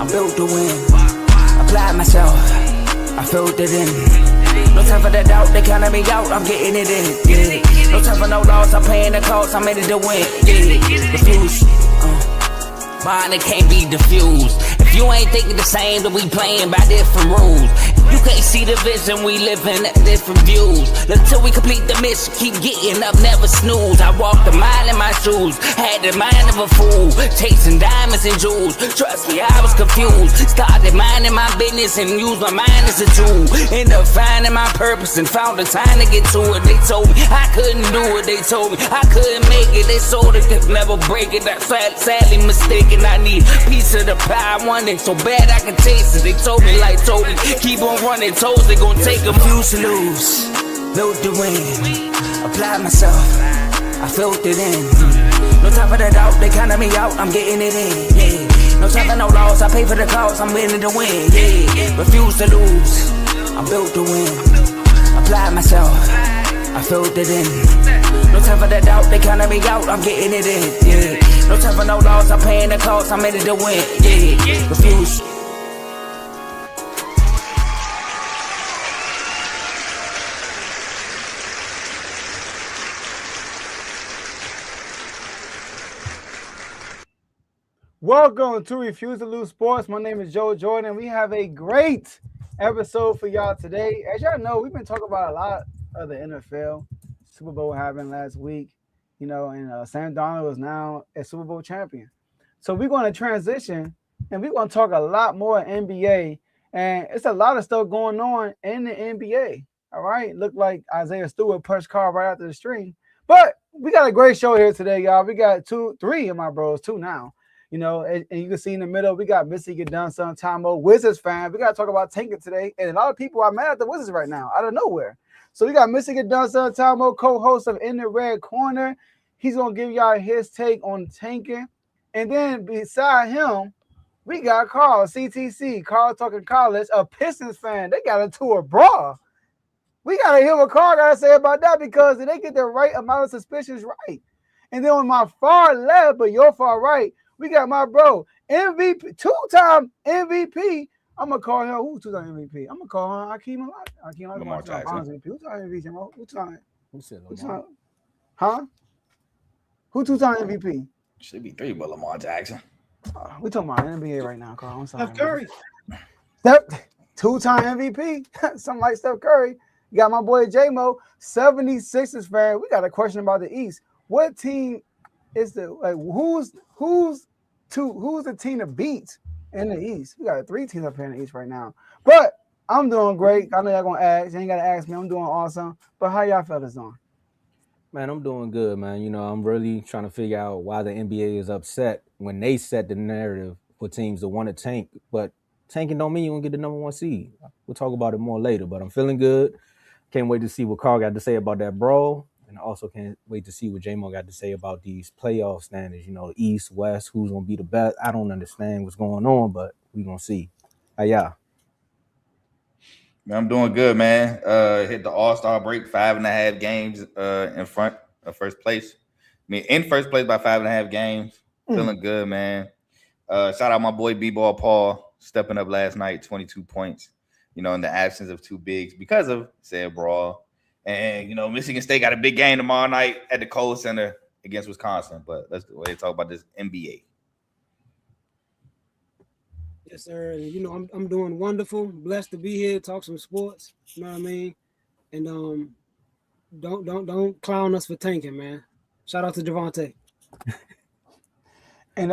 I'm built to win. Applied myself, I filled it in. No time for the doubt, they counted me out, I'm getting it in. Yeah. No time for no loss, I'm paying the cost, I'm in it to win. Yeah. Refuse. Mine, it can't be diffused. If you ain't thinking the same, then we playing by different rules. You can't see the vision, we living at different views. Until we complete the mission, keep getting up, never snooze. I walked a mile in my shoes, had the mind of a fool, chasing diamonds and jewels. Trust me, I was confused. Started minding my business and used my mind as a tool. Ended up finding my purpose and found the time to get to it. They told me I couldn't do it, they told me I couldn't make it. They sold it, could never break it. That's sadly mistaken. I need a piece of the pie, I want it so bad I can taste it. They told me like Toby, keep on running toes, they gon' take a few to lose. Built to win, applied myself, I filled it in. No time for the doubt, they counted me out, I'm getting it in. Yeah. No time for no loss, I pay for the cost, I'm winning to win. Yeah. Refuse to lose, I'm built to win. Applied myself, I filled it in. No time for the doubt, they counted me out, I'm getting it in. Yeah. No time for no loss, I'm paying the cost, I'm in it to win. Yeah. Refuse. Welcome to Refuse to Lose Sports. My name is Joe Jordan. We have a great episode for y'all today. As y'all know, we've been talking about a lot of the NFL. Super Bowl happened last week, and Sam Darnold is now a Super Bowl champion. So we're going to transition, and we're going to talk a lot more NBA. And it's a lot of stuff going on in the NBA. All right? Looked like Isaiah Stewart punched Carl right after the stream. But we got a great show here today, y'all. We got three of my bros, two now. And you can see in the middle, we got Missy get done sometime. Wizards fan. We got to talk about tanking today. And a lot of people are mad at the Wizards right now, out of nowhere. So we got Missy get done sometime, co-host of In the Red Corner. He's going to give y'all his take on tanking. And then beside him, we got Carl, CTC, Carl Talking College, a Pistons fan. They got into a brawl. We got to hear what Carl got to say about that because they get the right amount of suspicions right. And then on my far left, but your far right, we got my bro, MVP, two-time MVP. I'm going to call him, who's two-time MVP? I'm going to call him Hakeem Lamar Jackson. Who's two-time MVP? Who said Lamar? Huh? Who two-time MVP? Should be three, but Lamar Jackson. We talking about NBA right now, Carl. I'm sorry. Steph Curry. Two-time MVP. Something like Steph Curry. You got my boy J-Mo, 76ers fan. We got a question about the East. What team is who's the team to beat in the East? We got three teams up here in the East right now. But I'm doing great. I know y'all gonna ask. You ain't gotta ask me. I'm doing awesome. But how y'all fellas doing? Man, I'm doing good, man. I'm really trying to figure out why the NBA is upset when they set the narrative for teams that want to tank. But tanking don't mean you won't get the number one seed. We'll talk about it more later. But I'm feeling good. Can't wait to see what Carl got to say about that brawl. And I also can't wait to see what J-Mo got to say about these playoff standards, East, West, who's going to be the best. I don't understand what's going on, but we're going to see. How y'all? Man, I'm doing good, man. Hit the All-Star break, 5.5 games in front of first place. In first place by 5.5 games. Feeling good, man. Shout out my boy B-Ball Paul, stepping up last night, 22 points, in the absence of two bigs because of said brawl. And, Michigan State got a big game tomorrow night at the Kohl Center against Wisconsin. But let's go ahead and talk about this NBA. Yes, sir. And, I'm doing wonderful. Blessed to be here, talk some sports. You know what I mean? And don't clown us for tanking, man. Shout out to Javante. And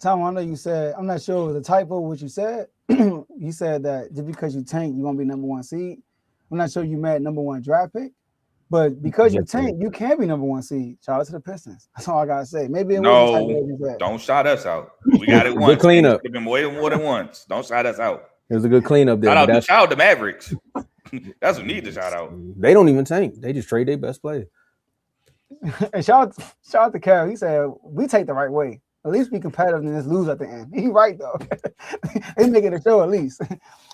Tom, I know you said, I'm not sure it was a typo what you said. You said that just because you tank, you're gonna be number one seed. I'm not sure you meant number one draft pick, but because you tank, you can be number one seed. Shout out to the Pistons. That's all I gotta say. Maybe it was don't shout us out. We got it once. Good cleanup. It's been more than once. Don't shout us out. It was a good cleanup there. Shout out the Mavericks. That's what need to shout out. They don't even tank. They just trade their best player. And shout out to Carol. He said we take the right way. At least be competitive and just lose at the end. He right though. They make it a show at least.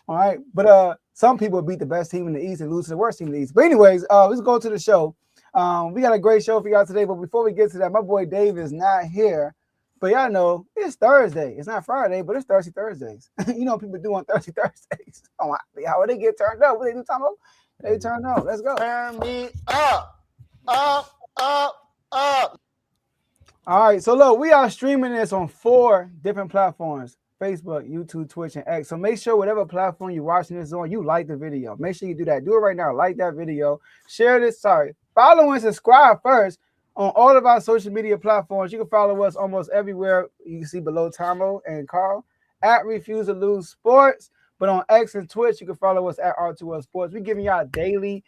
All right. But some people beat the best team in the East and lose to the worst team in the East. But anyways, let's go to the show. We got a great show for y'all today. But before we get to that, my boy Dave is not here But y'all know it's Thursday. It's not Friday, but it's Thirsty Thursdays. You know what people do on Thirsty Thursdays. Oh, how they get turned up? What they do, Tomo? They turn up. Let's go. Turn me up. Up. All right, so look, we are streaming this on 4 different platforms: Facebook, YouTube, Twitch, and X. So make sure whatever platform you're watching this on, you like the video. Make sure you do that. Do it right now. Like that video. Share this. Follow and subscribe first on all of our social media platforms. You can follow us almost everywhere. You can see below Tomo and Carl at Refuse to Lose Sports. But on X and Twitch, you can follow us at R2L Sports. We're giving y'all daily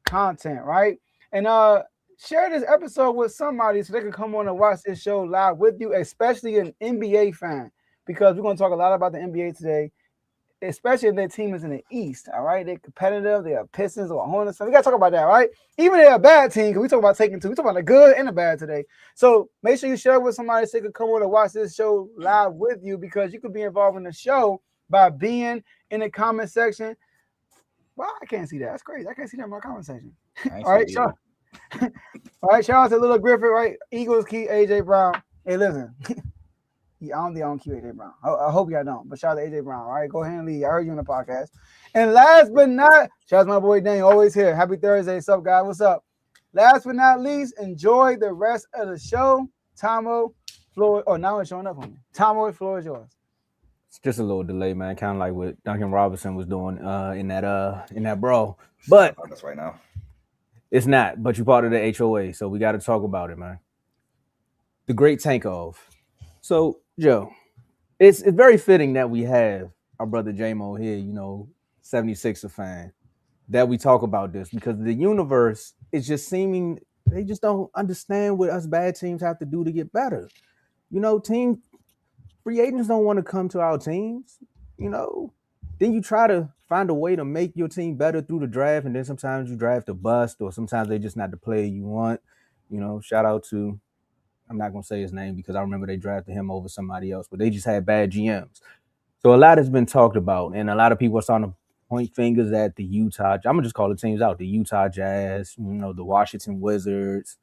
content, right? And share this episode with somebody so they can come on and watch this show live with you, especially an NBA fan, because we're going to talk a lot about the NBA today, especially if their team is in the East, all right? They're competitive. They are Pistons or Hornets. So we got to talk about that, right? Even if they're a bad team, because we talk about taking two. We talk about the good and the bad today. So make sure you share with somebody so they can come on and watch this show live with you, because you could be involved in the show by being in the comment section. Well, I can't see that. That's crazy. I can't see that in my comment section. All right, shout out to Little Griffith, right? Eagles keep AJ Brown. Hey, listen. I don't think I don't keep AJ Brown. I hope y'all don't. But shout out to AJ Brown. All right, go ahead and leave. I heard you on the podcast. And last but not, shout out to my boy Daniel, always here. Happy Thursday. What's up, guys? What's up? Last but not least, enjoy the rest of the show. Tomo, floor. Oh, now it's showing up on me. Tomo, the floor is yours. It's just a little delay, man. Kind of like what Duncan Robinson was doing in that brawl. But that's right now. It's not, but you're part of the HOA, so we got to talk about it, man. The great tank off. So, Joe, it's very fitting that we have our brother J-Mo here, 76er fan, that we talk about this, because the universe is just seeming, they just don't understand what us bad teams have to do to get better. Free agents don't want to come to our teams, Then you try to find a way to make your team better through the draft, and then sometimes you draft a bust, or sometimes they're just not the player you want. Shout out to, I'm not going to say his name because I remember they drafted him over somebody else, but they just had bad GMs. So a lot has been talked about, and a lot of people are starting to point fingers at the Utah. I'm going to just call the teams out: the Utah Jazz, the Washington Wizards.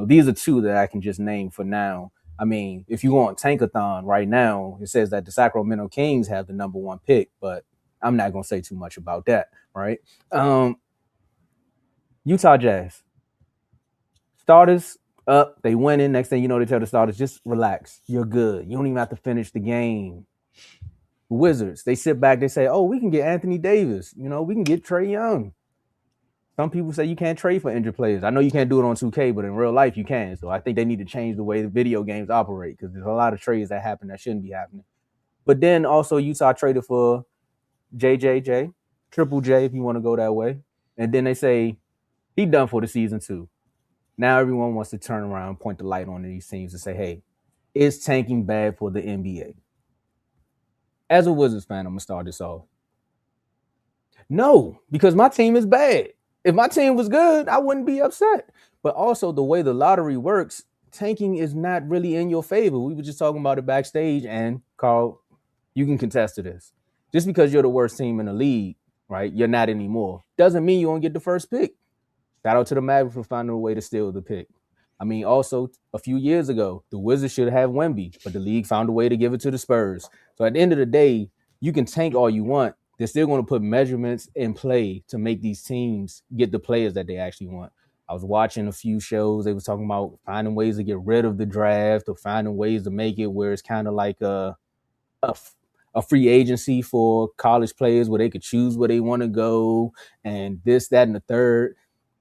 These are 2 that I can just name for now. I mean, if you go on Tankathon right now, it says that the Sacramento Kings have the number 1 pick, but I'm not going to say too much about that, right? Utah Jazz. Starters up, they winning. Next thing you know, they tell the starters, just relax. You're good. You don't even have to finish the game. Wizards, they sit back, they say, oh, we can get Anthony Davis. We can get Trae Young. Some people say you can't trade for injured players. I know you can't do it on 2K, but in real life you can. So I think they need to change the way the video games operate, because there's a lot of trades that happen that shouldn't be happening. But then also Utah traded for JJJ, Triple J if you want to go that way. And then they say he done for the season 2. Now everyone wants to turn around and point the light on these teams and say, hey, is tanking bad for the NBA? As a Wizards fan, I'm going to start this off. No, because my team is bad. If my team was good, I wouldn't be upset. But also the way the lottery works, tanking is not really in your favor. We were just talking about it backstage, and Carl, you can contest to this. Just because you're the worst team in the league, right, you're not anymore, doesn't mean you won't get the first pick. Shout out to the Mavericks for finding a way to steal the pick. I mean, also, a few years ago, the Wizards should have Wemby, but the league found a way to give it to the Spurs. So at the end of the day, you can tank all you want. They're still going to put measurements in play to make these teams get the players that they actually want. I was watching a few shows. They was talking about finding ways to get rid of the draft, or finding ways to make it where it's kind of like a free agency for college players where they could choose where they want to go, and this, that, and the third.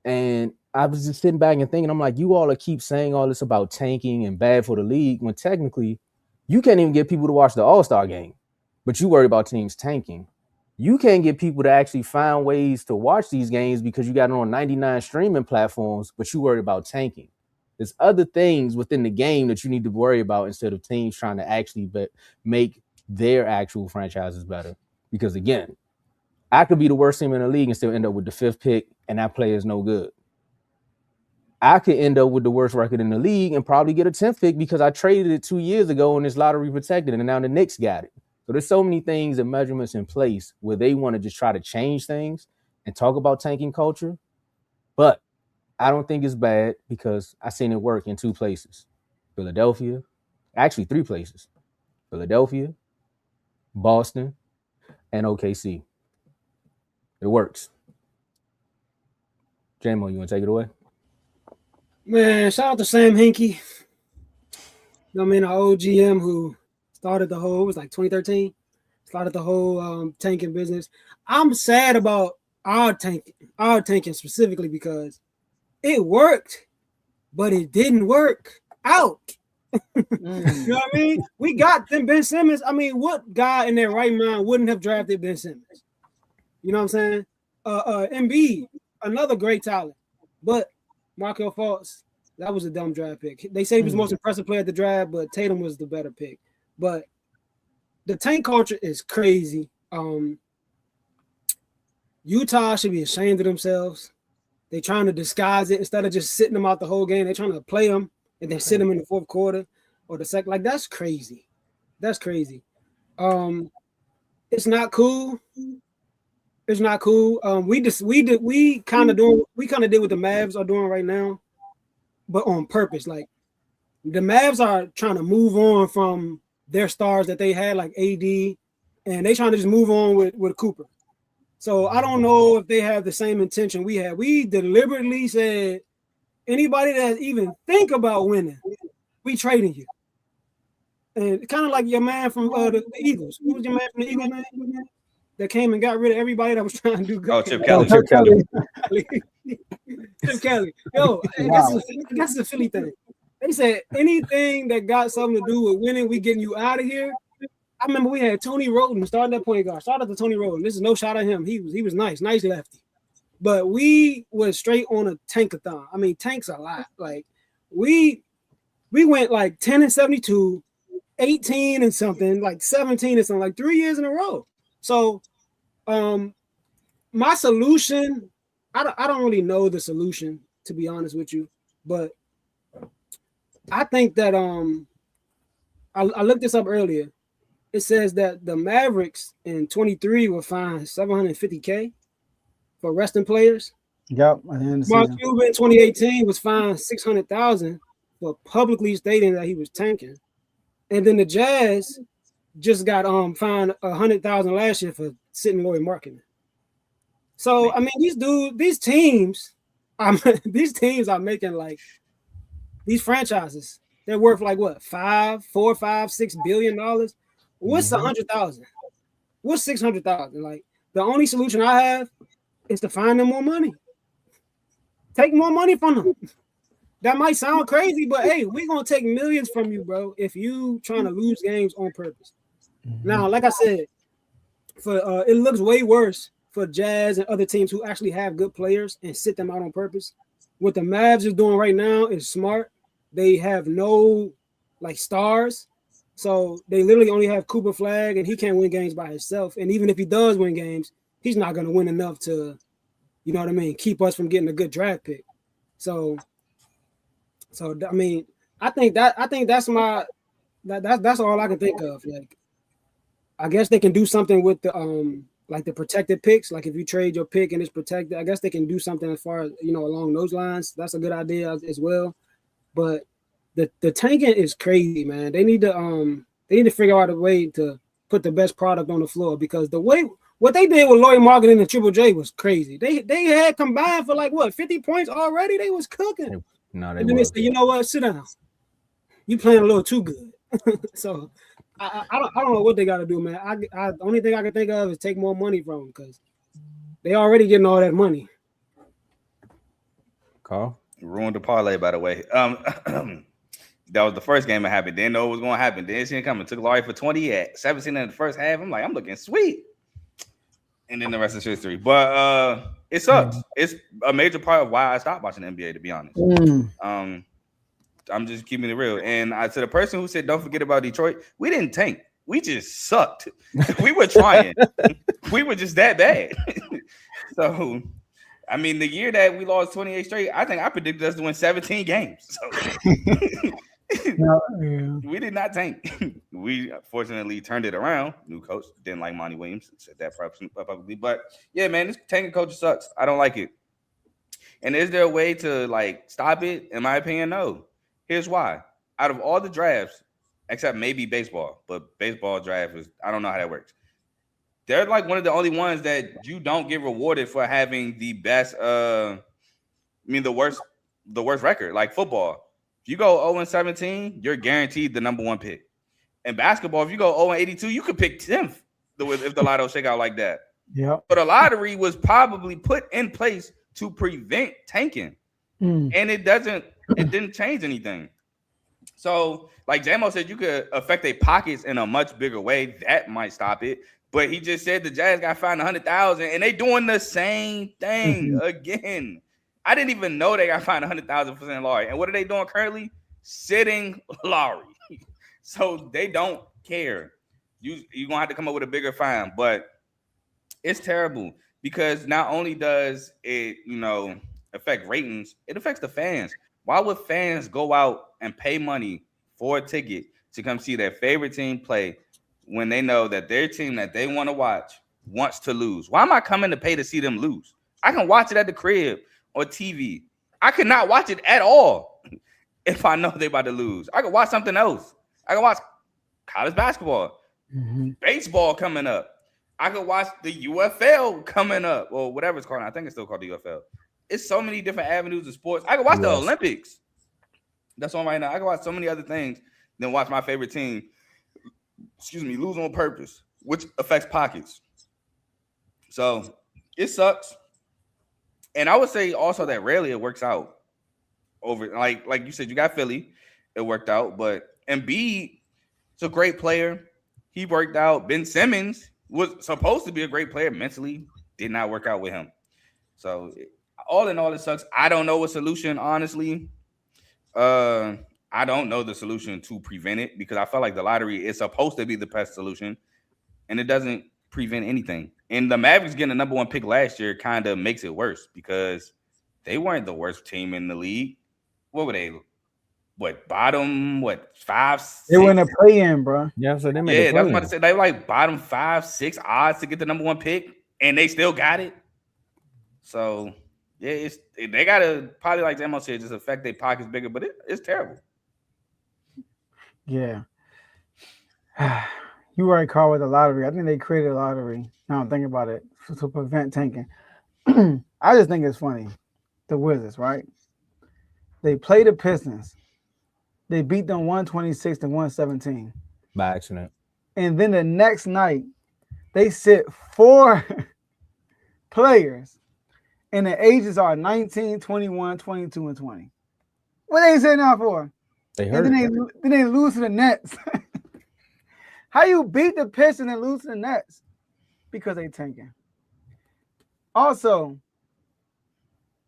And I was just sitting back and thinking, I'm like, you all keep saying all this about tanking and bad for the league, when technically you can't even get people to watch the All-Star game, but you worry about teams tanking. You can't get people to actually find ways to watch these games because you got it on 99 streaming platforms, but you worry about tanking. There's other things within the game that you need to worry about instead of teams trying to actually make their actual franchises better. Because again, I could be the worst team in the league and still end up with the 5th pick, and that player is no good. I could end up with the worst record in the league and probably get a 10th pick because I traded it 2 years ago and it's lottery protected, and now the Knicks got it. So there's so many things and measurements in place where they want to just try to change things and talk about tanking culture. But I don't think it's bad because I've seen it work in 2 places. Philadelphia, Actually, 3 places: Philadelphia, Boston, and OKC. It works. J-Mo, you want to take it away? Man, shout out to Sam Hinkie. You know what I mean? Our old GM who started the whole, it was like 2013, started the whole tanking business. I'm sad about our tanking specifically because it worked, but it didn't work out. You know what I mean? We got them Ben Simmons. I mean, what guy in their right mind wouldn't have drafted Ben Simmons? You know what I'm saying? Embiid, another great talent, but Markelle Fultz, that was a dumb draft pick. They say he was the most impressive player at the draft, but Tatum was the better pick. But the tank culture is crazy. Utah should be ashamed of themselves. They're trying to disguise it instead of just sitting them out the whole game. They're trying to play them and then sit them in the fourth quarter or the second. Like, that's crazy. That's crazy. It's not cool. It's not cool. We kind of did what the Mavs are doing right now, but on purpose. Like, the Mavs are trying to move on from their stars that they had, like AD, and they trying to just move on with Cooper. So I don't know if they have the same intention we had. We deliberately said, anybody that even think about winning, we trading you. And kind of like your man from the Eagles. Who was your man from the Eagles, man? That came and got rid of everybody that was trying to do good. Oh, Chip Kelly. Chip Kelly. Chip Kelly. Yo, wow. That's a Philly thing. They said anything that got something to do with winning, we getting you out of here. I remember we had Tony Roden starting that point guard. Shout out to Tony Roden. This is no shot at him. He was nice lefty. But we was straight on a tankathon. I mean, tanks a lot. Like we went like 10-72, 18 and something, like 17 and something, like 3 years in a row. So my solution, I don't really know the solution, to be honest with you, but I think that I looked this up earlier. It says that the Mavericks in 23 were fined $750K for resting players. Yep. Mark Cuban in 2018 was fined $600,000 for publicly stating that he was tanking. And then the Jazz just got fined $100,000 last year for sitting Lauri Markkanen. So I mean, these teams are making like these franchises. They're worth like what, $4, $5, $6 billion. What's $100,000? What's $600,000? Like, the only solution I have is to find them more money. Take more money from them. That might sound crazy, but hey, we're gonna take millions from you, bro, if you trying to lose games on purpose. Now, like I said, for it looks way worse for Jazz and other teams who actually have good players and sit them out on purpose. What the Mavs is doing right now is smart. They have no like stars. So they literally only have Cooper Flag, and he can't win games by himself. And even if he does win games, he's not going to win enough to, you know what I mean, keep us from getting a good draft pick. So I mean, I think that's all I can think of. Like, I guess they can do something with the like the protected picks. Like if you trade your pick and it's protected, I guess they can do something as far as, you know, along those lines. That's a good idea as well. But the tanking is crazy, man. They need to figure out a way to put the best product on the floor, because what they did with Lauri Markkanen and Triple J was crazy. They had combined for like what, 50 points already. They was cooking. No, and then they said, you know what, sit down. You playing a little too good. So I don't know what they got to do, man. The only thing I can think of is take more money from them, because they already getting all that money. Carl? Ruined the parlay, by the way. That was the first game that happened. Didn't know what was going to happen. Didn't see it coming. Took Laurie for 20 at 17 in the first half. I'm like, I'm looking sweet. And then the rest is history. But it sucks. It's a major part of why I stopped watching the NBA, to be honest. I'm just keeping it real. And to the person who said, don't forget about Detroit, we didn't tank. We just sucked. We were trying. We were just that bad. So, I mean, the year that we lost 28 straight, I think I predicted us to win 17 games. So we did not tank. We fortunately turned it around. New coach, didn't like Monty Williams, said that probably. But yeah, man, this tanking culture sucks. I don't like it. And is there a way to like stop it? In my opinion, no. Here's why. Out of all the drafts, except maybe baseball. But baseball draft is, I don't know how that works. They're like one of the only ones that you don't get rewarded for having the best, the worst record, like football. If you go 0-17, you're guaranteed the number 1 pick. In basketball, if you go 0-82, you could pick 10th if the lotto shake out like that. Yeah. But the lottery was probably put in place to prevent tanking. And it didn't change anything. So, like J-Mo said, you could affect their pockets in a much bigger way. That might stop it. But he just said the Jazz got fined $100,000, and they doing the same thing again. I didn't even know they got fined $100,000 for sitting Lowry. And what are they doing currently? Sitting Lowry. So they don't care. You're gonna have to come up with a bigger fine, but it's terrible because not only does it, affect ratings, it affects the fans. Why would fans go out and pay money for a ticket to come see their favorite team play when they know that their team that they want to watch wants to lose? Why am I coming to pay to see them lose? I can watch it at the crib or TV. I could not watch it at all if I know they're about to lose. I could watch something else. I can watch college basketball, baseball coming up. I could watch the UFL coming up, or whatever it's called. I think it's still called the UFL. It's so many different avenues of sports. I could watch the Olympics. That's on right now. I can watch so many other things than watch my favorite team, lose on purpose, which affects pockets. So it sucks. And I would say also that rarely it works out over, like you said, you got Philly, it worked out, but Embiid is a great player. He worked out. Ben Simmons was supposed to be a great player mentally, did not work out with him. So all in all, it sucks. I don't know a solution, honestly. I don't know the solution to prevent it because I felt like the lottery is supposed to be the best solution, and it doesn't prevent anything. And the Mavericks getting the number 1 pick last year kind of makes it worse because they weren't the worst team in the league. What were they? Bottom 5, 6? They were in a play-in, bro. Yeah, so they made that's what I'm about to say. They were like bottom 5, 6 odds to get the number 1 pick, and they still got it. So yeah, they gotta probably, like J-Mo said, just affect their pockets bigger, but it's terrible. Yeah. You were right, Carl, with the lottery. I think they created a lottery. Now I'm thinking about it to prevent tanking. I just think it's funny. The Wizards, right? They play the Pistons. They beat them 126-117 by accident. And then the next night, they sit 4 players, and the ages are 19, 21, 22, and 20. What are they sitting out for? They hurt. And then they lose to the Nets. How you beat the Pistons and lose to the Nets? Because they tanking. Also,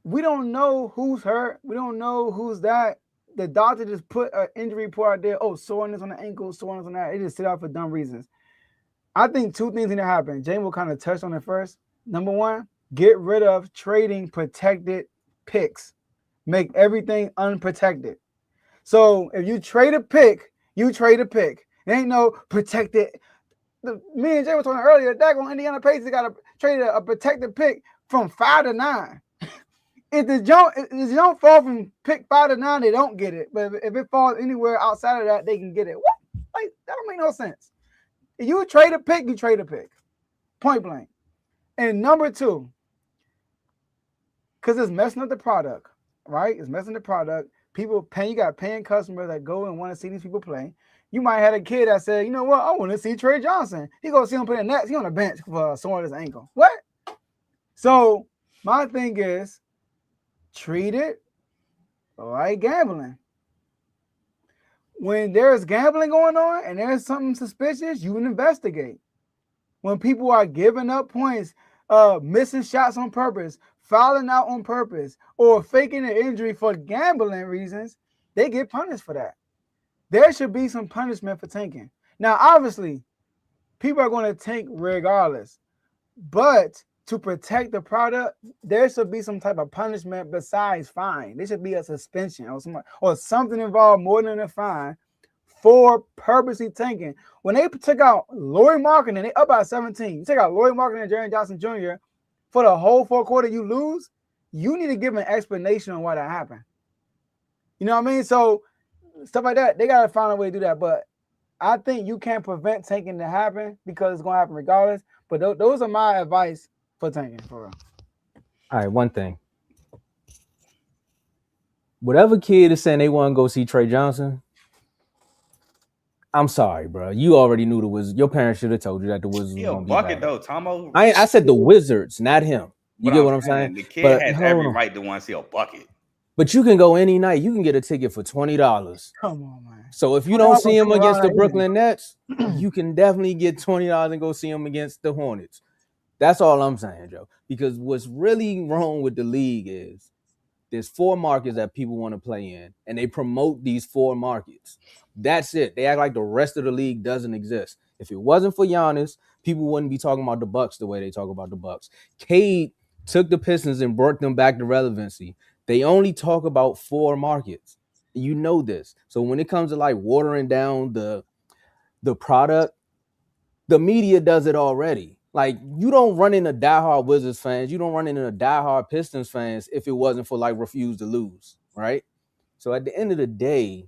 we don't know who's hurt. We don't know who's that. The doctor just put an injury report out there. Oh, soreness on the ankle, soreness on that. It just sit out for dumb reasons. I think 2 things need to happen. Jane will kind of touch on it first. Number 1, get rid of trading protected picks. Make everything unprotected. So if you trade a pick, you trade a pick. It ain't no protected. Me and Jay were talking earlier. That on Indiana Pacers got to trade a protected pick from 5 to 9. If the jump fall from pick 5 to 9, they don't get it. But if it falls anywhere outside of that, they can get it. What? Like, that don't make no sense. If you trade a pick, you trade a pick. Point blank. And number 2, because it's messing up the product, right? It's messing the product. People paying, you got paying customers that go and want to see these people play. You might have a kid that said, you know what, I want to see Trey Johnson. He go see him play the Nets. He on the bench for someone his ankle. What? So my thing is, treat it like gambling. When there's gambling going on and there's something suspicious, you investigate. When people are giving up points, missing shots on purpose, fouling out on purpose, or faking an injury for gambling reasons, they get punished for that. There should be some punishment for tanking. Now, obviously, people are going to tank regardless, but to protect the product, there should be some type of punishment besides fine. There should be a suspension or something involved more than a fine for purposely tanking. When they took out Lauri Markkanen, they up by 17. You take out Lauri Markkanen and Jaren Johnson Jr. for the whole 4 quarter, you lose. You need to give an explanation on why that happened. You know what I mean? So stuff like that, they gotta find a way to do that. But I think you can't prevent tanking to happen because it's gonna happen regardless. But those are my advice for tanking for real. All right, one thing. Whatever kid is saying they want to go see Trey Johnson, I'm sorry, bro. You already knew the Wizards. Your parents should have told you that the Wizards He was a gonna be bucket bad. though, Tomo. I said the Wizards, not him. You get what I'm saying? The kid But has hold every on. right to want to see a bucket. But you can go any night. You can get a ticket for $20. Come on, man. So if you don't see him against the $20 Brooklyn Nets, you can definitely get $20 and go see him against the Hornets. That's all I'm saying, Joe. Because what's really wrong with the league is there's 4 markets that people want to play in, and they promote these 4 markets. That's it. They act like the rest of the league doesn't exist. If it wasn't for Giannis, people wouldn't be talking about the Bucks the way they talk about the Bucks. Cade took the Pistons and brought them back to relevancy. They only talk about 4 markets. You know this. So when it comes to like watering down the product, the media does it already. Like, you don't run into diehard Wizards fans. You don't run into diehard Pistons fans if it wasn't for like refuse to lose, right? So at the end of the day,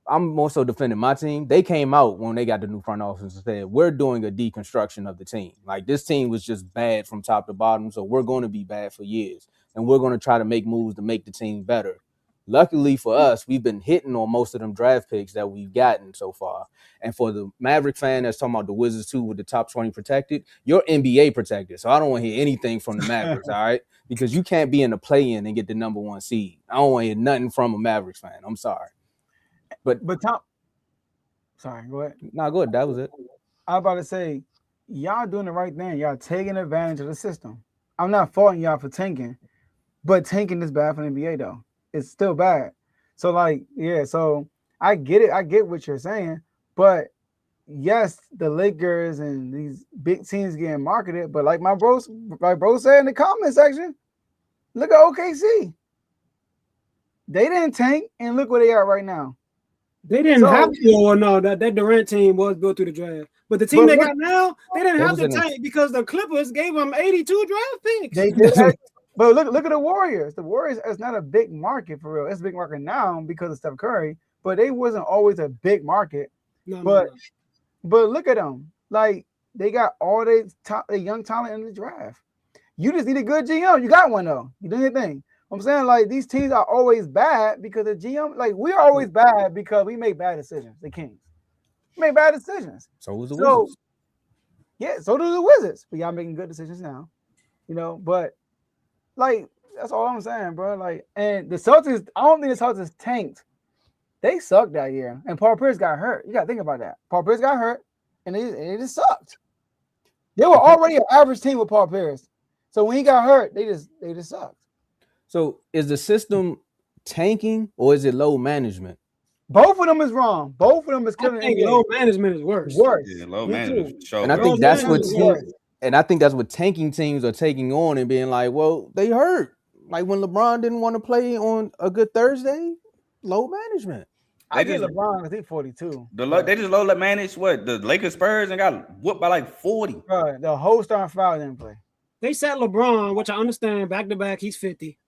I'm more so defending my team. They came out when they got the new front office and said, we're doing a deconstruction of the team. Like, this team was just bad from top to bottom, so we're going to be bad for years. And we're going to try to make moves to make the team better. Luckily for us, we've been hitting on most of them draft picks that we've gotten so far. And for the Maverick fan that's talking about the Wizards too with the top 20 protected, you're NBA protected. So I don't want to hear anything from the Mavericks, all right? Because you can't be in the play-in and get the number 1 seed. I don't want to hear nothing from a Mavericks fan. I'm sorry. But Tom, sorry, go ahead. No, go ahead. That was it. I was about to say, y'all doing the right thing. Y'all taking advantage of the system. I'm not faulting y'all for tanking, but tanking is bad for the NBA though. It's still bad. So like, yeah, so I get it. I get what you're saying, but yes, the Lakers and these big teams getting marketed, but like my bro said in the comment section, look at OKC. They didn't tank, and look where they are right now. They didn't have to, or no, that Durant team was built through the draft. But the team they got now, they didn't have to tank because the Clippers gave them 82 draft picks. They did. But look at the Warriors. The Warriors is not a big market for real. It's a big market now because of Steph Curry, but they wasn't always a big market. But look at them. Like, they got all the young talent in the draft. You just need a good GM. You got one though. You do your thing. I'm saying, like, these teams are always bad because the GM, like, we're always bad because we make bad decisions. The Kings make bad decisions. So was the Wizards. Yeah, so do the Wizards. But y'all making good decisions now, you know. But like, that's all I'm saying, bro. Like, and the Celtics, I don't think the Celtics tanked. They sucked that year, and Paul Pierce got hurt. You got to think about that. Paul Pierce got hurt, and it just sucked. They were already an average team with Paul Pierce, so when he got hurt, they just sucked. So is the system tanking or is it low management? Both of them is wrong. Both of them is killing. I think low management is worse. Yeah, low management. Sure. And I think that's what tanking teams are taking on and being like, well, they hurt. Like when LeBron didn't want to play on a good Thursday, low management. I get LeBron, I think 42. They just low managed what? The Lakers Spurs and got whooped by like 40. Bro, the whole starting five didn't play. They sat LeBron, which I understand, back to back, he's 50.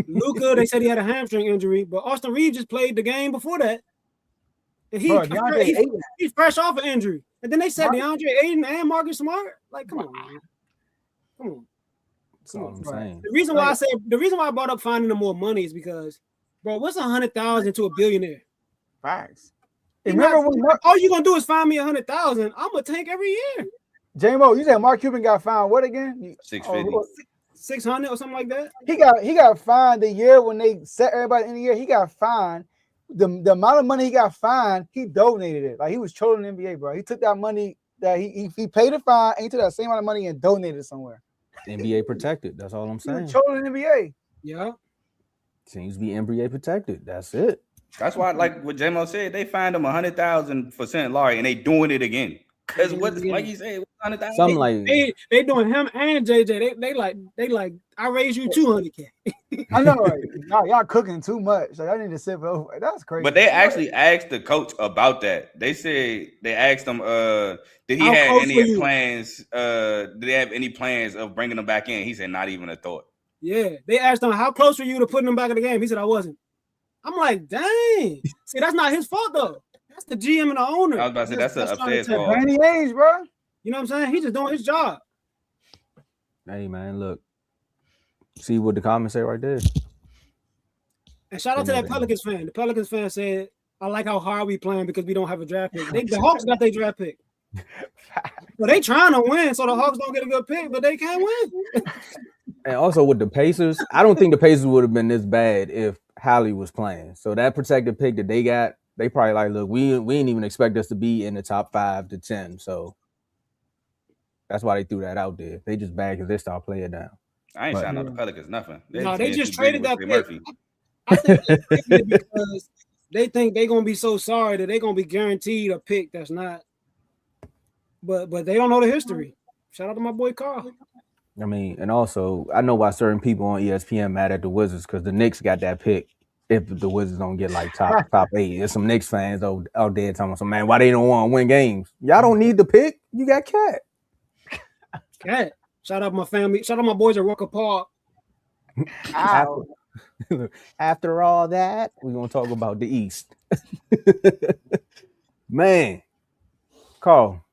Luka, they said he had a hamstring injury, but Austin Reeves just played the game before that. And he's fresh off an injury. And then they said DeAndre Ayton and Marcus Smart. Like, come on, man. Come on. That's all I'm saying. The reason why I brought up finding them more money is because, bro, what's 100,000 to a billionaire? Facts. Remember when all you're gonna do is find me 100,000, I'm gonna tank every year. J-Mo, you said Mark Cuban got fined what again? 650. 600 or something like that. He got fined the year when they set everybody in the year. He got fined. The amount of money he got fined, he donated it. Like, he was trolling the NBA, bro. He took that money that he paid a fine and he took that same amount of money and donated it somewhere. NBA protected. That's all I'm saying. He was trolling the NBA. Yeah. Seems to be NBA protected. That's it. That's why, like what J-Mo said, they fined him 100,000 for St. Laurie and they doing it again. Because like he said, 100,000. Something like they doing him and JJ. They like I raised you 200K. I know, right? Y'all cooking too much. Like, I need to sip it over. That's crazy. But they actually asked the coach about that. They said they asked him, did he have any plans? Did they have any plans of bringing him back in? He said, not even a thought. Yeah, they asked him, how close were you to putting him back in the game? He said, I wasn't. I'm like, dang. See, that's not his fault though. That's the GM and the owner. I was about to say that's an trying to upstairs tell- call. Danny Ainge, bro. You know what I'm saying? He's just doing his job. Hey man, look. See what the comments say right there. And shout out to that Pelicans fan. The Pelicans fan said, I like how hard we playing because we don't have a draft pick. The Hawks got their draft pick. But they trying to win, so the Hawks don't get a good pick, but they can't win. And also with the Pacers, I don't think the Pacers would have been this bad if Hallie was playing. So that protected pick that they got, they probably like, look, we didn't even expect us to be in the top 5 to 10. So that's why they threw that out there. They just bad because they start playing down. I ain't signing up the Pelicans, nothing. They just traded that pick. Murphy. I think they traded it because they think they're gonna be so sorry that they're gonna be guaranteed a pick that's not. But they don't know the history. Shout out to my boy Carl. I mean, and also I know why certain people on ESPN mad at the Wizards because the Knicks got that pick. If the Wizards don't get like top 8, there's some Knicks fans out there talking some man why they don't want to win games. Y'all don't need the pick. You got Cat. Cat. Shout out my family. Shout out my boys at Rucker Park. After all that, we're gonna talk about the East. Man, Carl,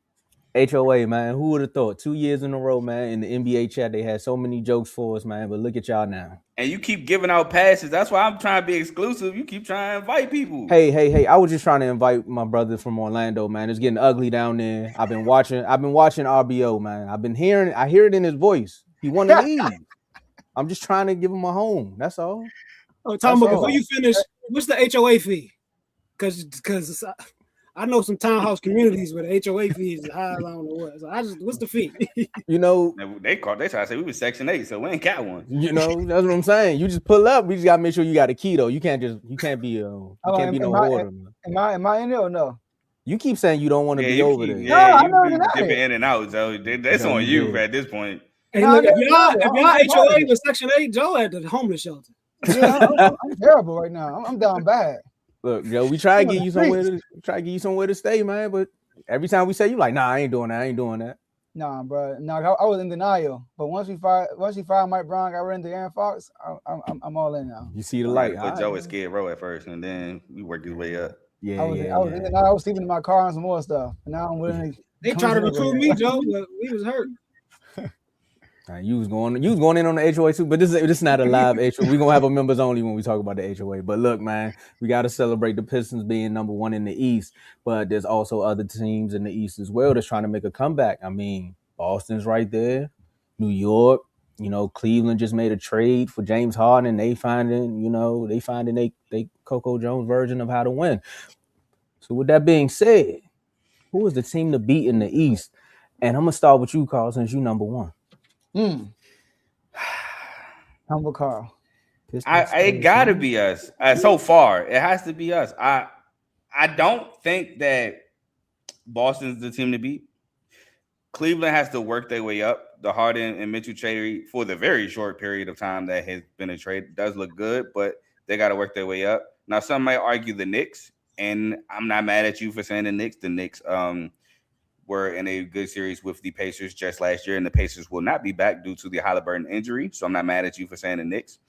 HOA, man. Who would have thought? 2 years in a row, man. In the NBA chat, they had so many jokes for us, man. But look at y'all now. And you keep giving out passes. That's why I'm trying to be exclusive. You keep trying to invite people. Hey. I was just trying to invite my brother from Orlando, man. It's getting ugly down there. I've been watching RBO, man. I hear it in his voice. He want to leave. I'm just trying to give him a home. That's all. Oh, Tom, before you finish, what's the HOA fee? Because I know some townhouse communities where the HOA fee is high. I don't know what. So what's the fee? You know, they try to say we was Section 8, so we ain't got one. You know, that's what I'm saying. You just pull up. We just gotta make sure you got a key though. You can't be no hoarder. Am I in there or no? You keep saying you don't want to be over there. Yeah, no, you I'm dipping in and out, so that's on you at this point. Hey, look, if y'all HOA was Section 8, Joe at the homeless shelter. Yeah, I'm terrible right now. I'm down bad. Look, Joe, we try to get you somewhere to stay, man. But every time we say you like, nah, I ain't doing that. Nah, bro. No, I was in denial. But once we fired Mike Brown, got rid of Aaron Fox, I'm all in now. You see the light. But Joe was Skid Row at first, and then we worked his way up. I was sleeping in my car and some more stuff. And now I'm willing to. They tried to recruit me, Joe, but we was hurt. You was going in on the HOA too, but this is not a live HOA. We're gonna have a members only when we talk about the HOA. But look, man, we gotta celebrate the Pistons being number 1 in the East, but there's also other teams in the East as well that's trying to make a comeback. I mean, Boston's right there, New York, you know, Cleveland just made a trade for James Harden, and they finding they Coco Jones version of how to win. So with that being said, who is the team to beat in the East? And I'm gonna start with you, Carl, since you number 1. Humble Carl. It gotta be us. So far, it has to be us. I don't think that Boston's the team to beat. Cleveland has to work their way up. The Harden and Mitchell trade for the very short period of time that has been a trade does look good, but they got to work their way up. Now, some might argue the Knicks, and I'm not mad at you for saying the Knicks. The Knicks were in a good series with the Pacers just last year, and the Pacers will not be back due to the Halliburton injury. So I'm not mad at you for saying the Knicks.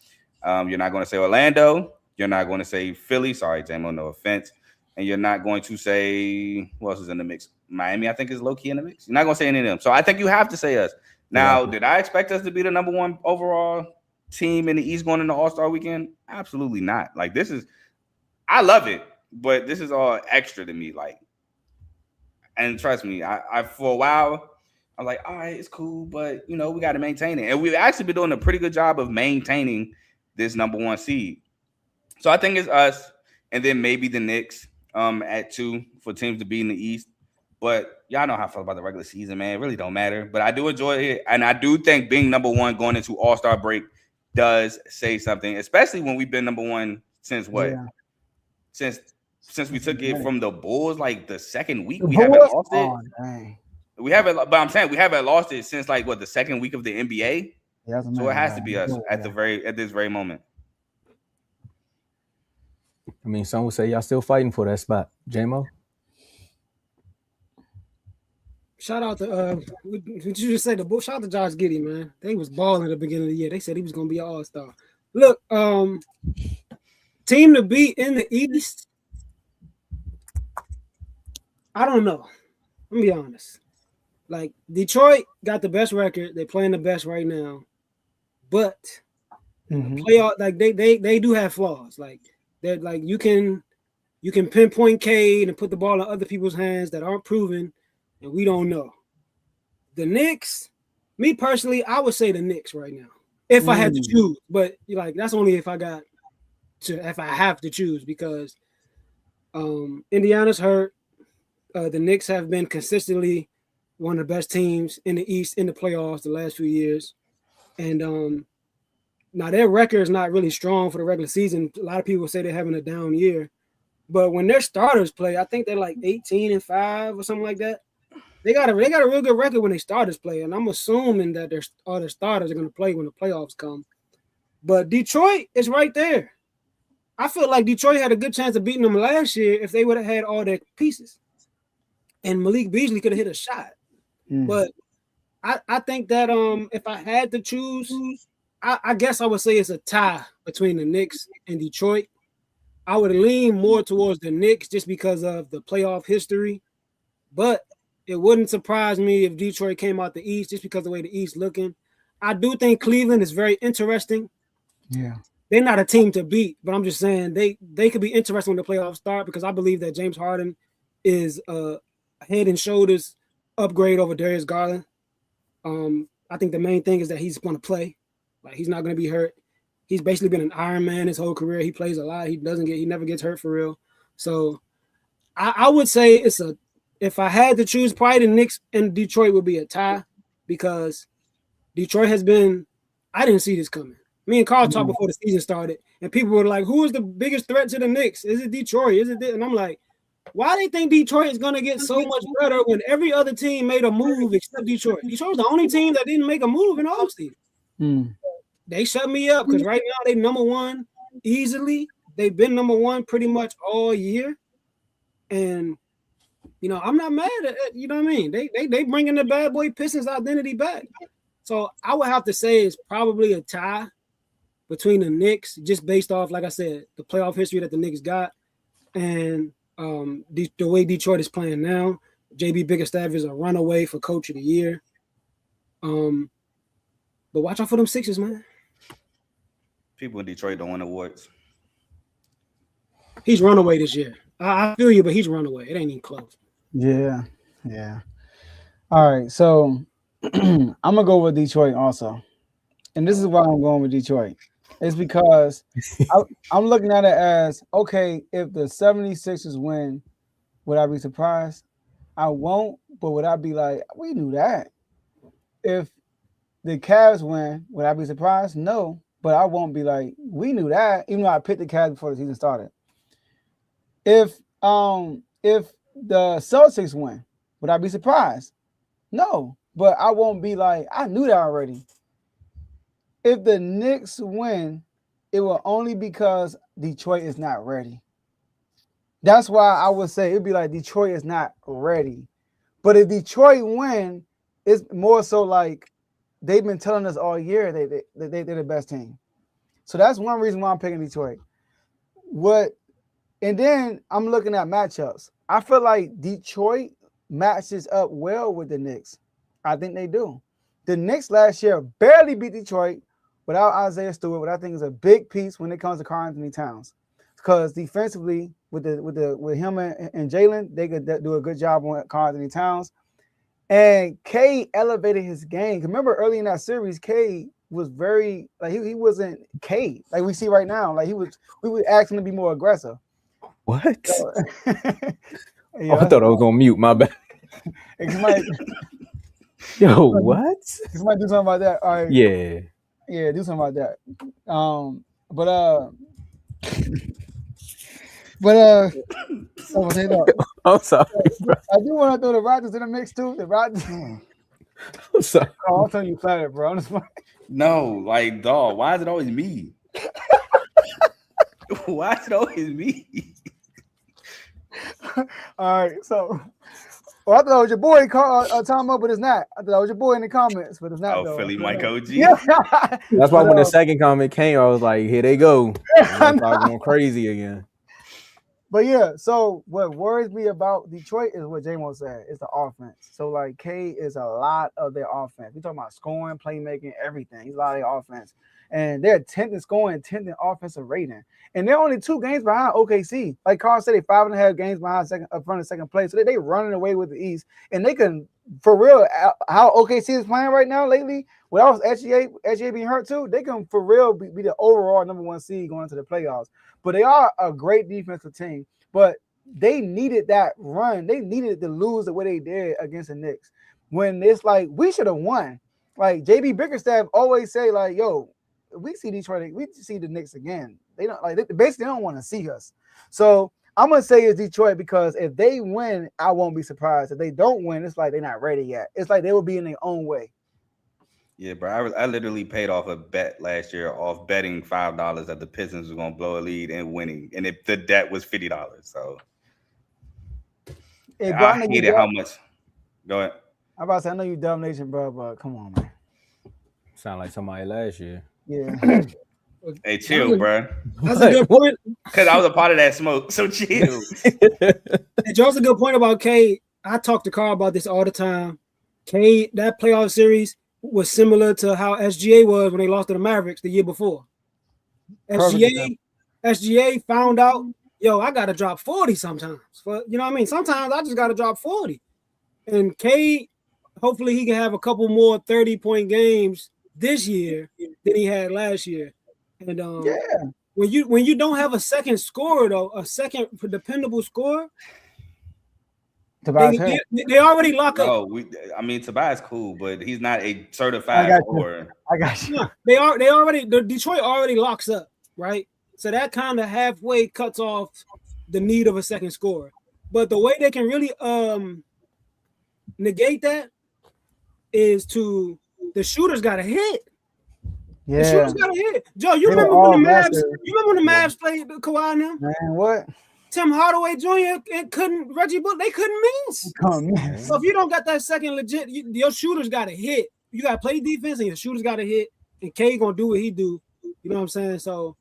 You're not going to say Orlando. You're not going to say Philly. Sorry, J-Mo, no offense. And you're not going to say who else is in the mix? Miami, I think, is low-key in the mix. You're not going to say any of them. So I think you have to say us. Now, did I expect us to be the number 1 overall team in the East going into All-Star weekend? Absolutely not. Like, I love it, but this is all extra to me. Like, and trust me, I for a while, I'm like, all right, it's cool, but, you know, we got to maintain it. And we've actually been doing a pretty good job of maintaining this number 1 seed. So I think it's us, and then maybe the Knicks at 2 for teams to be in the East. But y'all know how I feel about the regular season, man. It really don't matter. But I do enjoy it. And I do think being number 1 going into All-Star break does say something, especially when we've been number 1 since what? Yeah. Since we took it from the Bulls, like the second week, we haven't lost it. Oh, dang. We haven't, but I'm saying we haven't lost it since like what, the second week of the NBA. Yeah, so it has to be us at this very moment. I mean, some would say y'all still fighting for that spot, J-Mo. Shout out to what you just said, shout out to Josh Giddey, man. They was balling at the beginning of the year. They said he was gonna be an all-star. Look, team to beat in the East. I don't know. Let me be honest. Like Detroit got the best record. They're playing the best right now, but Mhm. playoff like they do have flaws. Like they're like you can pinpoint Cade and put the ball in other people's hands that aren't proven, and we don't know. The Knicks, me personally, I would say the Knicks right now if I had to choose. But like that's only if I have to choose because Indiana's hurt. The Knicks have been consistently one of the best teams in the East in the playoffs the last few years. And now their record is not really strong for the regular season. A lot of people say they're having a down year. But when their starters play, I think they're like 18-5 or something like that. They got a real good record when they starters play. And I'm assuming that all their starters are going to play when the playoffs come. But Detroit is right there. I feel like Detroit had a good chance of beating them last year if they would have had all their pieces. And Malik Beasley could have hit a shot. But I think that if I had to choose, I guess I would say it's a tie between the Knicks and Detroit. I would lean more towards the Knicks just because of the playoff history. But it wouldn't surprise me if Detroit came out the East just because of the way the East looking. I do think Cleveland is very interesting. Yeah. They're not a team to beat, but I'm just saying they could be interesting when the playoffs start because I believe that James Harden is a head and shoulders upgrade over Darius Garland. I think the main thing is that he's going to play. Like he's not going to be hurt. He's basically been an Iron Man his whole career. He plays a lot. He never gets hurt for real. So I would say if I had to choose, probably the Knicks and Detroit would be a tie because Detroit has been, I didn't see this coming. Me and Carl talked before the season started, and people were like, who is the biggest threat to the Knicks? Is it Detroit? Is it this? And I'm like, why do they think Detroit is going to get so much better when every other team made a move except Detroit? Detroit was the only team that didn't make a move in the offseason. They shut me up because right now they number one easily. They've been number one pretty much all year. And, I'm not mad at it. You know what I mean? They bringing the bad boy Pistons identity back. So I would have to say it's probably a tie between the Knicks, just based off, like I said, the playoff history that the Knicks got and the way Detroit is playing now. JB Bickerstaff is a runaway for Coach of the Year. But watch out for them Sixers, man. People in Detroit don't win awards. He's runaway this year. I feel you, but he's runaway. It ain't even close. Yeah. All right, so I'm gonna go with Detroit also, and this is why I'm going with Detroit. It's because I'm looking at it as, okay, if the 76ers win, would I be surprised? I won't, but would I be like, we knew that? If the Cavs win, would I be surprised? No, but I won't be like, we knew that, even though I picked the Cavs before the season started. If the Celtics win, would I be surprised? No, but I won't be like, I knew that already. If the Knicks win, it will only because Detroit is not ready. That's why I would say it'd be like Detroit is not ready. But if Detroit win, it's more so like they've been telling us all year they're the best team. So that's one reason why I'm picking Detroit. And then I'm looking at matchups. I feel like Detroit matches up well with the Knicks. I think they do. The Knicks last year barely beat Detroit without Isaiah Stewart, what I think is a big piece when it comes to Karl-Anthony Towns. Because defensively, with him and Jalen, they could do a good job on Karl-Anthony Towns. And Cade elevated his game. Remember early in that series, Cade was very he wasn't Cade like we see right now. Like we would ask him to be more aggressive. What? So, I thought I was on mute. My bad. Yo, what? Somebody do something about that. All right. Yeah, do something about that. I'm sorry, bro. I do want to throw the Raptors in the mix too. The Raptors. I'm sorry. Oh, I'm telling you, flat bro. I'm just No, like, dog, why is it always me? Why is it always me? All right, so I thought it was your boy Tom up, but it's not. I thought it was your boy in the comments, but it's not. Oh, though. Philly Mike OG. Yeah. That's why when the second comment came, I was like, here they go. I'm going crazy again. But yeah, so what worries me about Detroit is what J-Mo said. It's the offense. So like K is a lot of their offense. We talking about scoring, playmaking, everything. He's a lot of their offense. And they're 10th in scoring, 10th in offensive rating. And they're only 2 games behind OKC. Like Carl said, they 5.5 games behind up front of second place. So they running away with the East. And they can, for real, how OKC is playing right now lately, without SGA being hurt too, they can for real be the overall number 1 seed going into the playoffs. But they are a great defensive team. But they needed that run. They needed to lose the way they did against the Knicks. When it's like, we should have won. Like, JB Bickerstaff always say, like, yo, we see Detroit, we see the Knicks again. They don't, like, basically, they don't want to see us. So I'm going to say it's Detroit because if they win, I won't be surprised. If they don't win, it's like they're not ready yet. It's like they will be in their own way. Yeah, bro. I literally paid off a bet last year off betting $5 that the Pistons were gonna blow a lead and winning, and if the debt was $50. So Hey, bro, I hated how much. Go ahead. I'm about to say, I know you dumb nation, bro, but come on, man. Sound like somebody last year. Yeah. Hey, chill, bro. That's a good point. Because I was a part of that smoke, so chill. Hey, Joe's a good point about K. I talk to Carl about this all the time. K, that playoff series was similar to how SGA was when they lost to the Mavericks the year before. SGA found out, yo, I got to drop 40 sometimes. You know what I mean? Sometimes I just got to drop 40. And K, hopefully he can have a couple more 30-point games this year than he had last year. And when you don't have a second scorer, though, a second dependable scorer, they already lock up. Tobias cool, but he's not a certified scorer. I got you. The Detroit already locks up, right? So that kind of halfway cuts off the need of a second scorer. But the way they can really negate that is the shooters got to hit. Yeah. The shooters got to hit. Joe, you remember when the Mavs played Kawhi and them? Man, what? Tim Hardaway Jr. and Reggie Bullock, they couldn't miss. So if you don't got that second legit, your shooters got to hit. You got to play defense and your shooters got to hit. And K gonna do what he do. You know what I'm saying? So,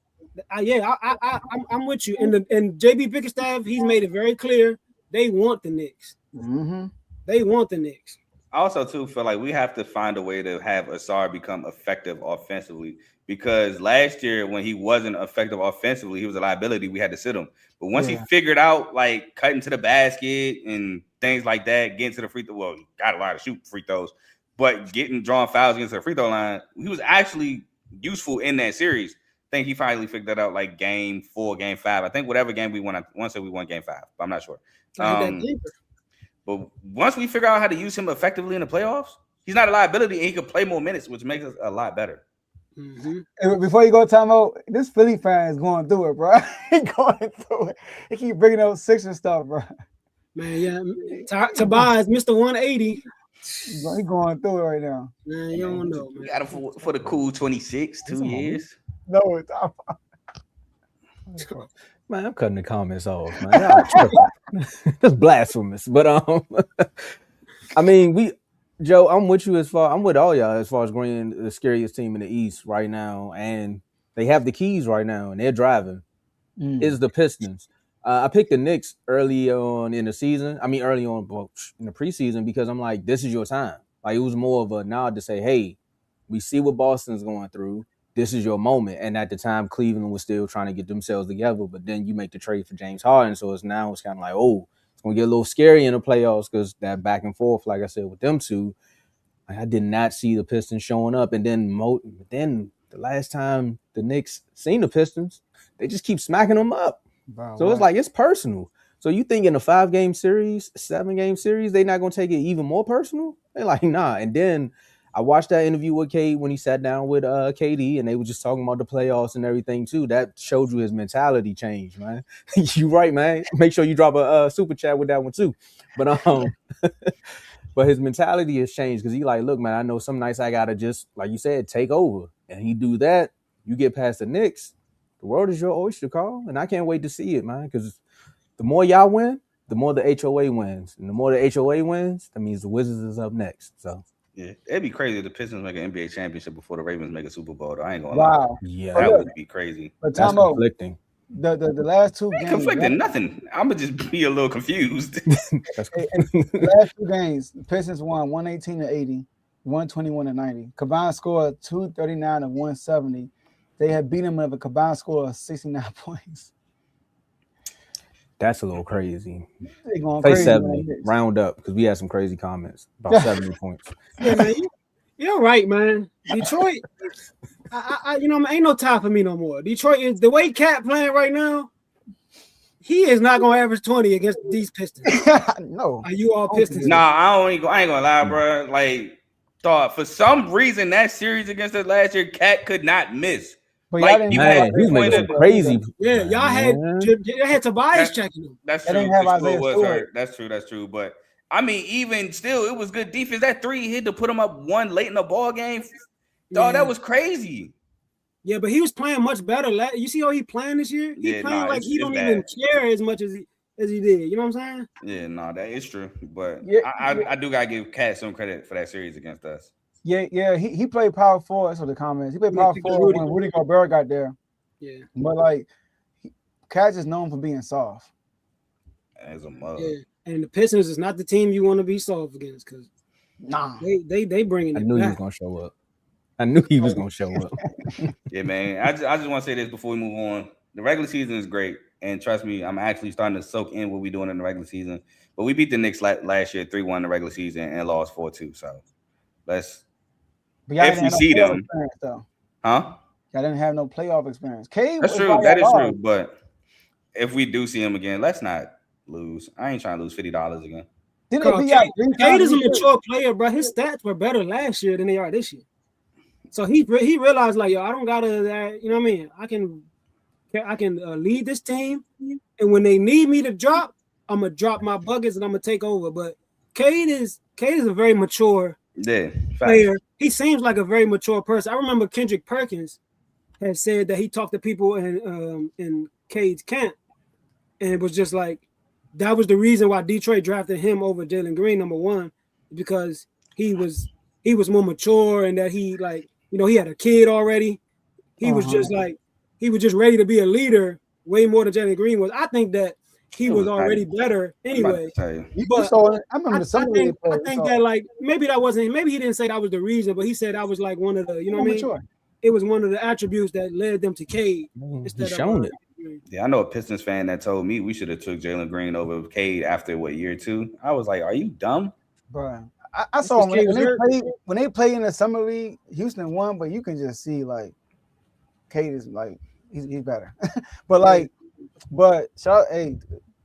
I'm with you. And JB Bickerstaff, he's made it very clear they want the Knicks. Mm-hmm. They want the Knicks. I also too feel like we have to find a way to have Asar become effective offensively, because last year when he wasn't effective offensively, he was a liability. We had to sit him. But once he figured out like cutting to the basket and things like that, getting to the free throw, well, he got a lot of shoot free throws, but drawing fouls against the free throw line, he was actually useful in that series. I think he finally figured that out like game 4, game 5. I think whatever game we won, I want to say we won game 5, but I'm not sure. But once we figure out how to use him effectively in the playoffs, he's not a liability and he can play more minutes, which makes us a lot better. Mm-hmm. And before you go timeout, this Philly fan is going through it, bro. He going through it. He keep bringing up Sixers stuff, bro. Man, yeah. Tobias, Mr. 180. He going through it right now. Man, you don't know, man. We got him for the cool 26, 2 years. No, it's Man, I'm cutting the comments off, man. That's blasphemous. But I mean, Joe, I'm with you I'm with all y'all as far as going the scariest team in the East right now, and they have the keys right now, and they're driving. Is the Pistons. I picked the Knicks early on in the season. I mean, early on in the preseason, because I'm like, this is your time. Like, it was more of a nod to say, hey, we see what Boston's going through. This is your moment. And at the time, Cleveland was still trying to get themselves together. But then you make the trade for James Harden. So it's kind of like, oh, it's going to get a little scary in the playoffs because that back and forth, like I said, with them two, I did not see the Pistons showing up. And then the last time the Knicks seen the Pistons, they just keep smacking them up. Wow, so it's like, it's personal. So you think in a 5-game series, 7-game series, they're not going to take it even more personal? They're like, nah. And then I watched that interview with Cade when he sat down with KD, and they were just talking about the playoffs and everything too. That showed you his mentality changed, man. You right, man. Make sure you drop a super chat with that one too. But but his mentality has changed because he like, look, man, I know some nights I gotta just, like you said, take over. And he do that. You get past the Knicks, the world is your oyster, Carl. And I can't wait to see it, man, because the more y'all win, the more the HOA wins. And the more the HOA wins, that means the Wizards is up next. So yeah, it'd be crazy if the Pistons make an NBA championship before the Ravens make a Super Bowl. Though. I ain't gonna lie. Wow. Yeah. That would be crazy. But that's conflicting. The last two I ain't games. conflicting nothing. I'm gonna just be a little confused. That's The last two games, the Pistons won 118-80, 121-90. Combined score of 239 and 170. They had beat them with a combined score of 69 points. That's a little crazy. They going Say crazy. 70. Round up because we had some crazy comments about 70 points. Yeah, man, you're right, man. Detroit, ain't no time for me no more. Detroit is the way Cat playing right now. He is not gonna average 20 against these Pistons. No. Are you all Pistons? Nah, I ain't gonna lie, bro. Like, thought for some reason that series against us last year, Cat could not miss. But Like, y'all didn't even have Man, he's making some crazy. Yeah, y'all had Tobias checking him. That's They true. didn't have Shua Isaiah was Stewart. hurt. That's true. But I mean, even still, it was good defense. That 3 hit to put him up 1 late in the ball game. Dog, that was crazy. Yeah, but he was playing much better. You see how he playing this year? He playing like he don't even care as much as he did. You know what I'm saying? Yeah, no, that is true. But Yeah, I do gotta give Cat some credit for that series against us. Yeah. He played power forward. That's what the comments. He played power forward when Rudy Gobert got there. Yeah. But like, Cat is known for being soft. As a mug. Yeah. And the Pistons is not the team you want to be soft against because they bringing it. I knew he was gonna show up. I knew he was gonna show up. Yeah, man. I just want to say this before we move on. The regular season is great, and trust me, I'm actually starting to soak in what we're doing in the regular season. But we beat the Knicks last year 3-1 in the regular season and lost 4-2. So let's if we see them, though. huh? I didn't have no playoff experience. That's true. That is true. But if we do see him again, let's not lose. I ain't trying to lose $50 again. Cade is a mature player, bro. His stats were better last year than they are this year. So he realized, like, yo, I don't gotta, you know what I mean? I can lead this team, and when they need me to drop, I'm gonna drop my buckets and I'm gonna take over. But Cade is a very mature player. He seems like a very mature person. I remember Kendrick Perkins had said that he talked to people in Cade's camp, and it was just like that was the reason why Detroit drafted him over Jalen Green, number one, because he was more mature and that he he had a kid already. He was just like he was just ready to be a leader way more than Jalen Green was. I think that he was already better anyway. But I think that like maybe he didn't say that was the reason, but he said that was like one of the what I mean. It was one of the attributes that led them to Cade. He's shown it. Yeah, I know a Pistons fan that told me we should have took Jalen Green over Cade after year 2. I was like, are you dumb? Bro, I saw when they played in the summer league, Houston won, but you can just see like Cade is like he's better. but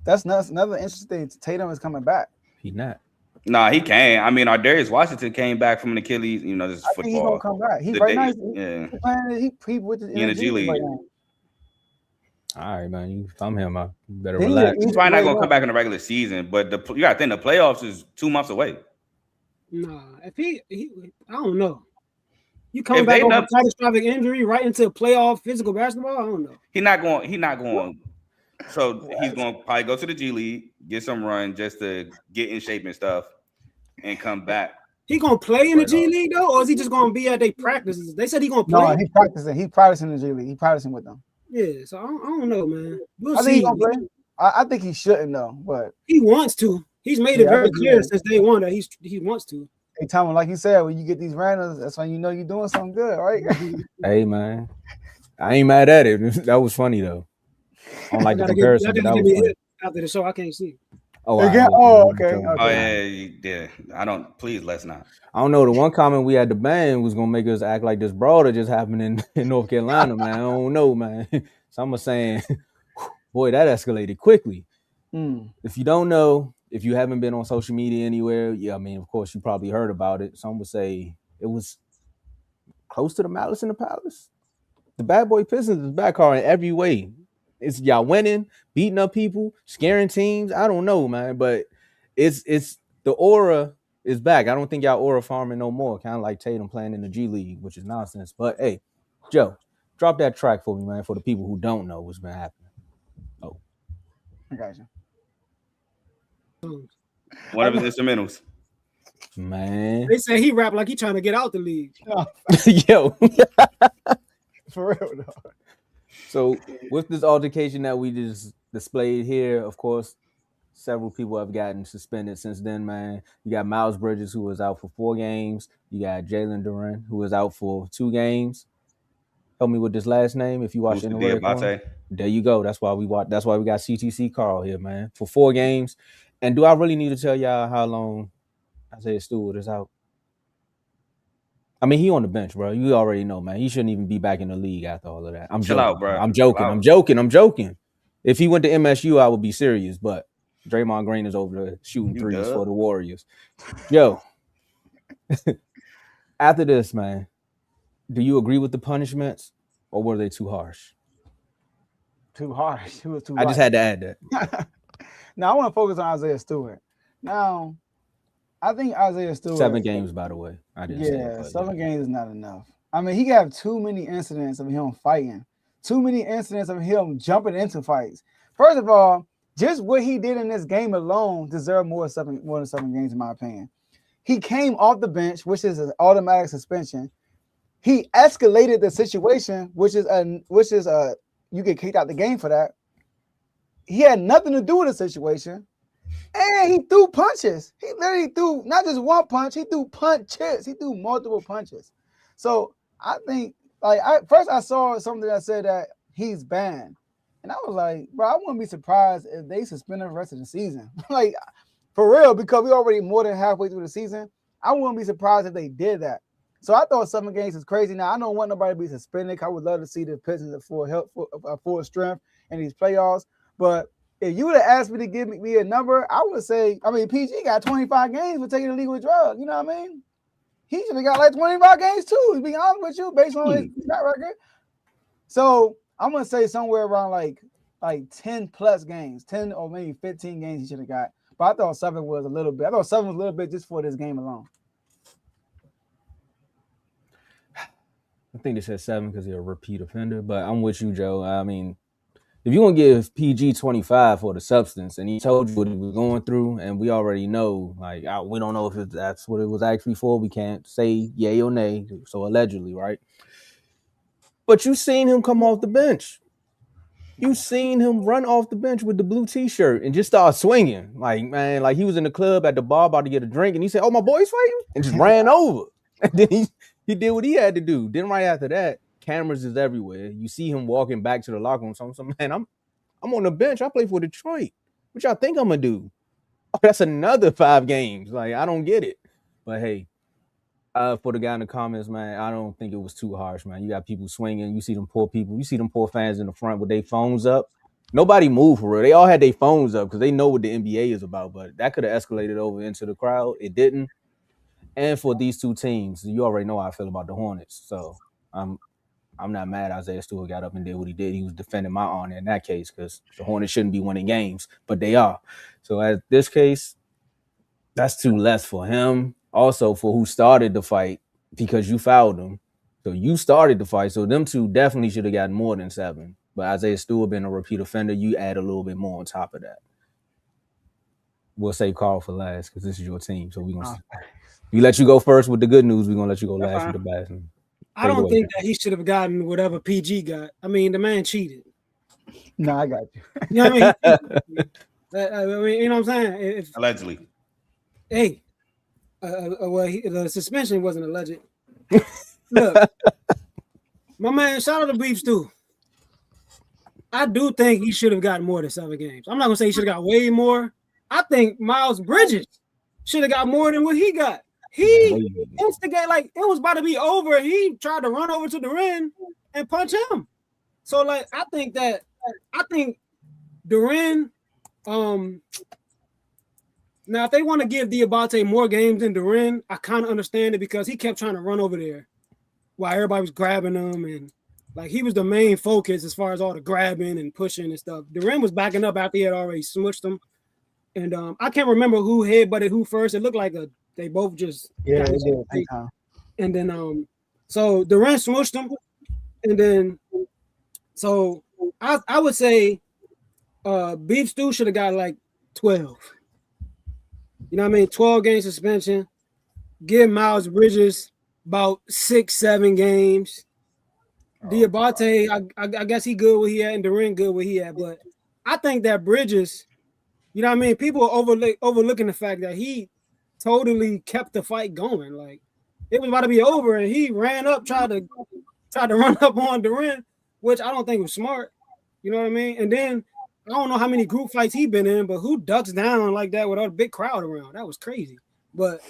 that's another interesting. Tatum is coming back. He's not. Nah, he can't. I mean, Darius Washington came back from an Achilles. You know, this is football. He's gonna come back. He's right now. He with the G League. Right now. All right, man. If I'm him, I better relax. He's probably not gonna come back in the regular season, but you gotta think the playoffs is 2 months away. Nah, if he I don't know. You coming back over a catastrophic injury right into playoff physical basketball? I don't know. He's not going. So he's going to probably go to the G League, get some run just to get in shape and stuff, and come back. He gonna play in the G League though, or is he just gonna be at their practices? They said he gonna play. No, he's practicing. He's practicing in the G League. He's practicing with them. Yeah, so I don't know, man. I think he's gonna play. I think he shouldn't though, but he wants to. He's made it very clear since day one that he wants to. Hey, Tom, like you said, when you get these randoms, that's when you know you're doing something good, right? Hey, man, I ain't mad at it. That was funny though. I don't like the comparison, but that was funny. After the show, I can't see. Okay. Oh yeah. I don't. Please, let's not. I don't know. The one comment we had to ban was gonna make us act like this brawl that just happened in North Carolina, man. I don't know, man. So I'm saying, boy, that escalated quickly. If you don't know, if you haven't been on social media anywhere, yeah, I mean, of course, you probably heard about it. Some would say it was close to the Malice in the Palace. The Bad Boy Pistons is back in every way. It's y'all winning, beating up people, scaring teams. I don't know, man, but it's the aura is back. I don't think y'all aura farming no more. Kind of like Tatum playing in the G League, which is nonsense. But hey, Joe, drop that track for me, man, for the people who don't know what's been happening. Oh, I got you. One of his instrumentals. Man, they say he rap like he trying to get out the league. Yo, for real though. So with this altercation that we just displayed here, of course, several people have gotten suspended since then, man. You got Miles Bridges, who was out for 4 games. You got Jalen Duren, who was out for 2 games. Help me with this last name. If you watch in the red corner, there you go. That's why we watch. That's why we got CTC Carl here, man, for 4 games. And do I really need to tell y'all how long Isaiah Stewart is out? I mean, he on the bench, bro. You already know, man. He shouldn't even be back in the league after all of that. I'm Chill joking, out, bro. I'm joking. I'm joking. I'm joking. If he went to MSU, I would be serious. But Draymond Green is over there shooting threes for the Warriors. Yo, after this, man, do you agree with the punishments, or were they too harsh? Too harsh. He was too. I just had to add that. Now I want to focus on Isaiah Stewart. Now, I think Isaiah Stewart 7 games, by the way. I didn't say Yeah, it, 7 games is not enough. I mean, he got too many incidents of him fighting, too many incidents of him jumping into fights. First of all, just what he did in this game alone deserved more than 7 games, in my opinion. He came off the bench, which is an automatic suspension. He escalated the situation, which is you get kicked out the game for that. He had nothing to do with the situation. And he threw punches. He literally threw not just one punch, he threw punches. He threw multiple punches. So I think, first I saw something that said that he's banned. And I was like, bro, I wouldn't be surprised if they suspend him the rest of the season. Like, for real, because we already more than halfway through the season. I wouldn't be surprised if they did that. So I thought 7 games is crazy. Now, I don't want nobody to be suspended. I would love to see the Pistons at full strength in these playoffs. But if you would have asked me to give me a number, I would say, PG got 25 games for taking illegal drugs. You know what I mean? He should have got like 25 games too, to be honest with you, based on his track record. So I'm going to say somewhere around like 10 plus games, 10 or maybe 15 games he should have got. But I thought 7 was a little bit. I thought 7 was a little bit just for this game alone. I think they said 7 because he's a repeat offender, but I'm with you, Joe. I mean, if you want to give PG 25 for the substance, and he told you what he was going through, and we already know, we don't know if that's what it was actually for. We can't say yay or nay, so allegedly, right? But you seen him come off the bench. You seen him run off the bench with the blue T-shirt and just start swinging. Like he was in the club at the bar about to get a drink, and he said, "Oh, my boy's fighting," and just ran over. And then he did what he had to do. Then right after that, cameras is everywhere. You see him walking back to the locker room. So man, I'm on the bench. I play for Detroit. What y'all think I'm gonna do? Oh, that's another 5 games. Like, I don't get it. But hey, for the guy in the comments, man, I don't think it was too harsh, man. You got people swinging. You see them poor people. You see them poor fans in the front with their phones up. Nobody moved for real. They all had their phones up because they know what the NBA is about. But that could have escalated over into the crowd. It didn't. And for these 2 teams, you already know how I feel about the Hornets. So I'm not mad Isaiah Stewart got up and did what he did. He was defending my honor in that case because the Hornets shouldn't be winning games, but they are. So at this case, that's 2 less for him. Also for who started the fight, because you fouled him. So you started the fight. So them 2 definitely should have gotten more than 7. But Isaiah Stewart being a repeat offender, you add a little bit more on top of that. We'll save Carl for last because this is your team. So we're going to we let you go first with the good news. We're going to let you go last with the bad news. I don't think that he should have gotten whatever PG got. I mean, the man cheated. No, I got you. You know what I mean? You know what I'm saying? Allegedly. Hey, the suspension wasn't alleged. Look, my man, shout out to Beef Stew. I do think he should have gotten more than 7 games. I'm not going to say he should have got way more. I think Miles Bridges should have got more than what he got. He instigated, like, it was about to be over. He tried to run over to the rim and punch him. So, like, I think Duren, now if they want to give Diabate more games than Duren, I kind of understand it because he kept trying to run over there while everybody was grabbing him, and like he was the main focus as far as all the grabbing and pushing and stuff. Duren was backing up after he had already smushed him. And I can't remember who headbutted who first. It looked like they both just they did. And then so Duren smushed him, and then so I would say Beef Stew should have got like 12. You know what I mean? 12 game suspension. Give Miles Bridges about 6-7 games. Diabate, I guess he good where he at, and Durant good where he at. But I think that Bridges, you know what I mean? People are overlooking the fact that he totally kept the fight going. Like it was about to be over, and he ran up, tried to run up on Durant, which I don't think was smart. You know what I mean? And then I don't know how many group fights he been in, but who ducks down like that with a big crowd around? That was crazy. But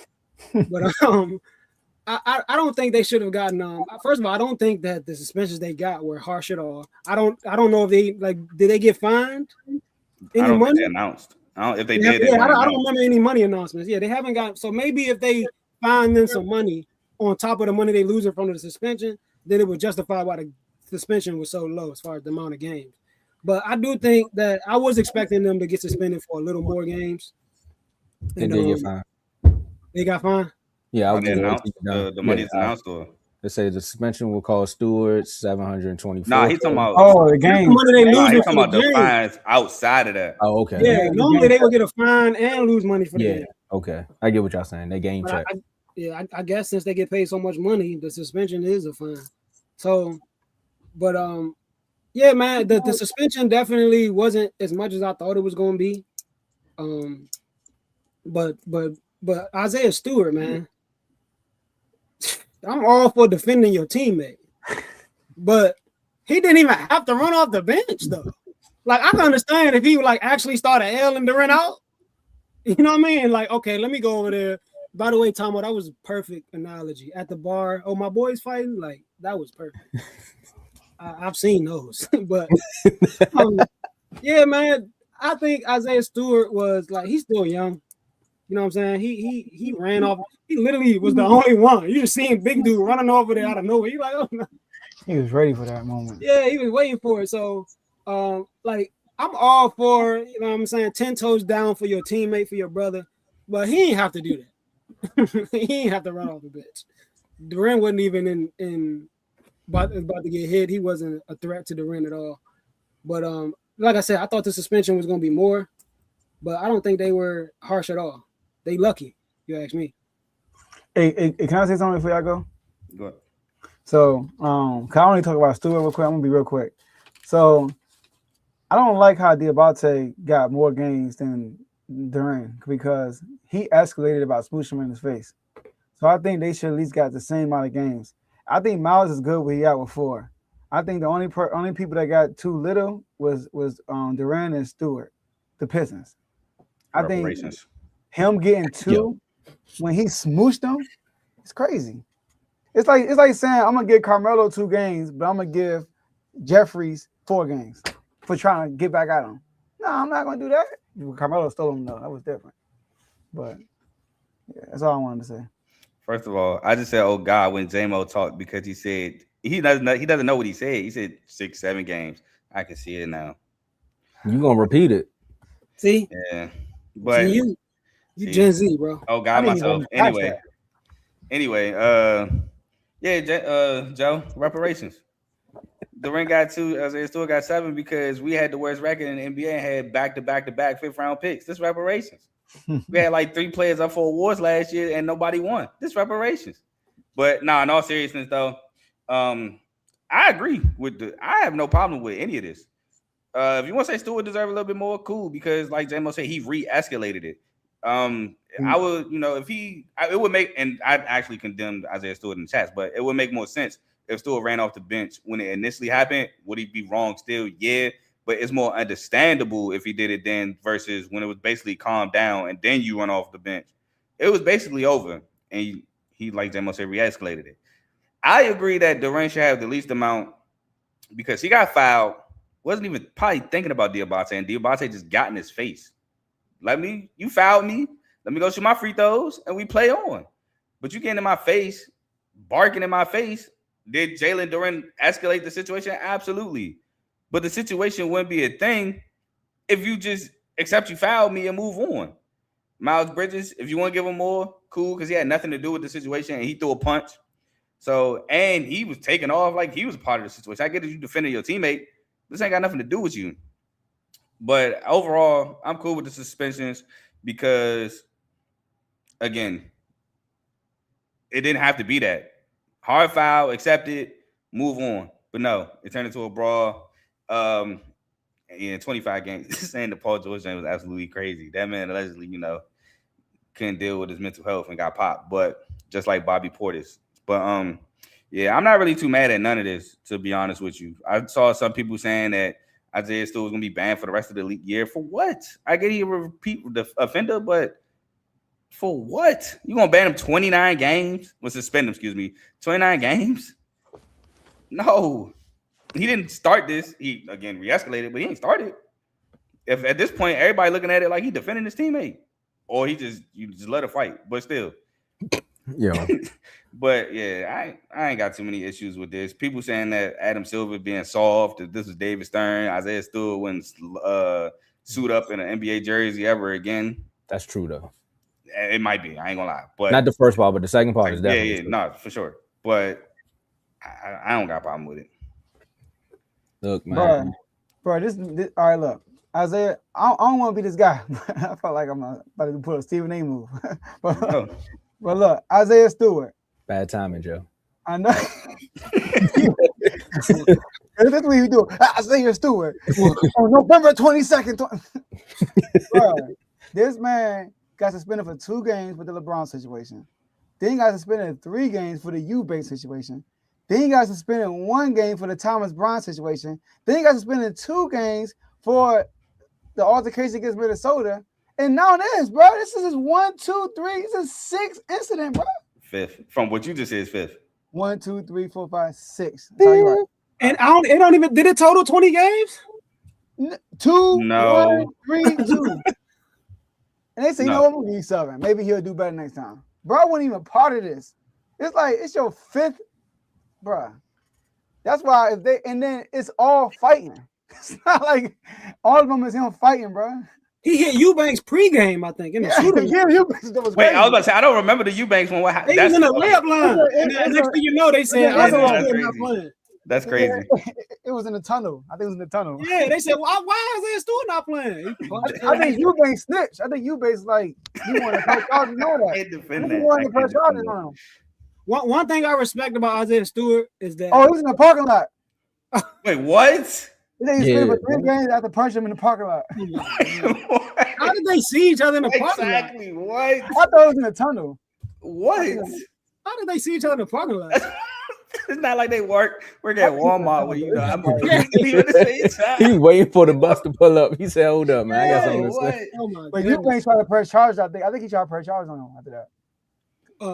I don't think they should have gotten first of all, I don't think that the suspensions they got were harsh at all. I don't know if they did they get fined? Any money? Think they announced. If they did, I don't remember any money announcements. Yeah, they haven't got. So maybe if they find them some money on top of the money they losing from the suspension, then it would justify why the suspension was so low as far as the amount of games. But I do think that I was expecting them to get suspended for a little more games. And they get fined. They got fined. Yeah, the money is announced. Or they say the suspension will cost Stewart $724. Nah, he's talking about the game. He's talking about the fines outside of that. Oh, okay. Yeah, normally they would get a fine and lose money for the game. Okay, I get what y'all saying. They game check. I guess since they get paid so much money, the suspension is a fine. So, but yeah, man, the suspension definitely wasn't as much as I thought it was going to be. But Isaiah Stewart, man, I'm all for defending your teammate, but he didn't even have to run off the bench though. Like I can understand if he would like actually start an L and to run out. You know what I mean? Like, okay, let me go over there. By the way, Tomo, that was a perfect analogy. At the bar, oh, my boys fighting, like that was perfect. I've seen those, but yeah, man, I think Isaiah Stewart was like he's still young. You know what I'm saying? He ran off. He literally was the only one. You just seen big dude running over there out of nowhere. He like, oh no. He was ready for that moment. Yeah, he was waiting for it. So, like, I'm all for, you know what I'm saying, 10 toes down for your teammate, for your brother, but he ain't have to do that. He ain't have to run off the bench. Durant wasn't even about to get hit. He wasn't a threat to Durant at all. But like I said, I thought the suspension was going to be more, but I don't think they were harsh at all. They lucky, you ask me. Hey, can I say something before y'all go? Go ahead. So, can I only talk about Stewart real quick? I'm gonna be real quick. So, I don't like how Diabate got more games than Durant because he escalated about smooshing him in his face. So I think they should at least got the same amount of games. I think Miles is good where he got with 4. I think the only people that got too little was Durant and Stewart, the Pistons. I think him getting 2 when he smooshed them, it's crazy. It's like saying I'm gonna give Carmelo 2 games, but I'm gonna give Jeffries 4 games for trying to get back at him. No, I'm not gonna do that. Carmelo stole him though. That was different. But yeah, that's all I wanted to say. First of all, I just said, "Oh God," when J-Mo talked because he said he doesn't know what he said. He said 6-7 games. I can see it now. You gonna repeat it? Yeah, but you Gen Z, bro. Oh God, myself. Anyway, Joe, reparations. Durant got 2, Isaiah Stewart got 7 because we had the worst record in the NBA and had back-to-back 5th-round picks. This reparations. We had like 3 players up for awards last year and nobody won. This reparations. But in all seriousness though, I agree with I have no problem with any of this. If you want to say Stewart deserves a little bit more, cool, because like J-Mo said, he re-escalated it. I would, it would make, and I actually condemned Isaiah Stewart in the chats, but it would make more sense if Stewart ran off the bench when it initially happened. Would he be wrong still? Yeah, but it's more understandable if he did it then versus when it was basically calmed down and then you run off the bench. It was basically over, and he like J-Mo said, re-escalated it. I agree that Durant should have the least amount because he got fouled, wasn't even probably thinking about Diabate, and Diabate just got in his face. You fouled me. Let me go shoot my free throws and we play on. But you getting in my face, barking in my face. Did Jalen Durant escalate the situation? Absolutely. But the situation wouldn't be a thing if you just accept you fouled me and move on. Miles Bridges, if you want to give him more, cool, because he had nothing to do with the situation and he threw a punch. So, and he was taking off like he was a part of the situation. I get that you defended your teammate. This ain't got nothing to do with you. But overall, I'm cool with the suspensions because, again, it didn't have to be that. Hard foul, accept it, move on. But no, it turned into a brawl. In 25 games, saying that Paul George was absolutely crazy. That man allegedly, couldn't deal with his mental health and got popped. But just like Bobby Portis. But yeah, I'm not really too mad at none of this, to be honest with you. I saw some people saying that Isaiah Stewart was gonna be banned for the rest of the league year. For what? I get he repeat the offender, but for what? You gonna ban him 29 games? Well, suspend him, 29 games? No. He didn't start this. He again re-escalated, but he ain't started. If at this point everybody looking at it like he defending his teammate, or you just let it fight, but still. Yeah. But yeah, I ain't got too many issues with this. People saying that Adam Silver being soft, that this was David Stern, Isaiah Stewart wouldn't suit up in an NBA jersey ever again. That's true though. It might be. I ain't gonna lie, but not the first part, but the second part is definitely true. No, for sure. But I don't got a problem with it. Look, man, bro, this all right. Look, Isaiah, I don't want to be this guy. I felt like I'm about to put a Stephen A. move. but look, Isaiah Stewart. Bad timing, Joe. I know. That's what you do. Isaiah Stewart. On November 22nd. Bro, this man got suspended for 2 games with the LeBron situation. Then he got suspended 3 games for the Eubanks situation. Then he got suspended 1 game for the Thomas Bryant situation. Then he got suspended 2 games for the altercation against Minnesota. And now this, bro. This is his 1, 2, 3. This is 6th incident, bro. 5th. From what you just said is 5th. 1, 2, 3, 4, 5, 6. That's how you right. And it don't even, did it total 20 games? 2, no. 1, 3, 2. And they say, you know what, we'll give you 7. Maybe he'll do better next time. Bro, I wasn't even part of this. It's like, it's your 5th. Bruh, that's why and then it's all fighting. It's not like all of them is him fighting, bro. He hit Eubanks pregame, I think. In the shooter. Eubanks, wait, crazy. I was about to say I don't remember the Eubanks one. They was in the layup line. And next thing you know, they said not playing. That's crazy. It was in the tunnel. I think it was in the tunnel. Yeah, they said, why is Isaiah Stewart not playing? I think Eubanks snitched. I think Eubanks like he wanted to press charges and all that. He wanted to press charges on him. One thing I respect about Isaiah Stewart is that he was in the parking lot. Wait, what? They spent for 3 games after punching him in the parking lot. How did they see each other in the parking lot? Exactly. What? I thought it was in the tunnel. What? How did they see each other in the parking lot? It's not like they work at Walmart where I'm He's waiting for the bus to pull up. He said, "Hold up, man. I got something to say." But Eubanks tried to press charges. I think he tried to press charges on him after that.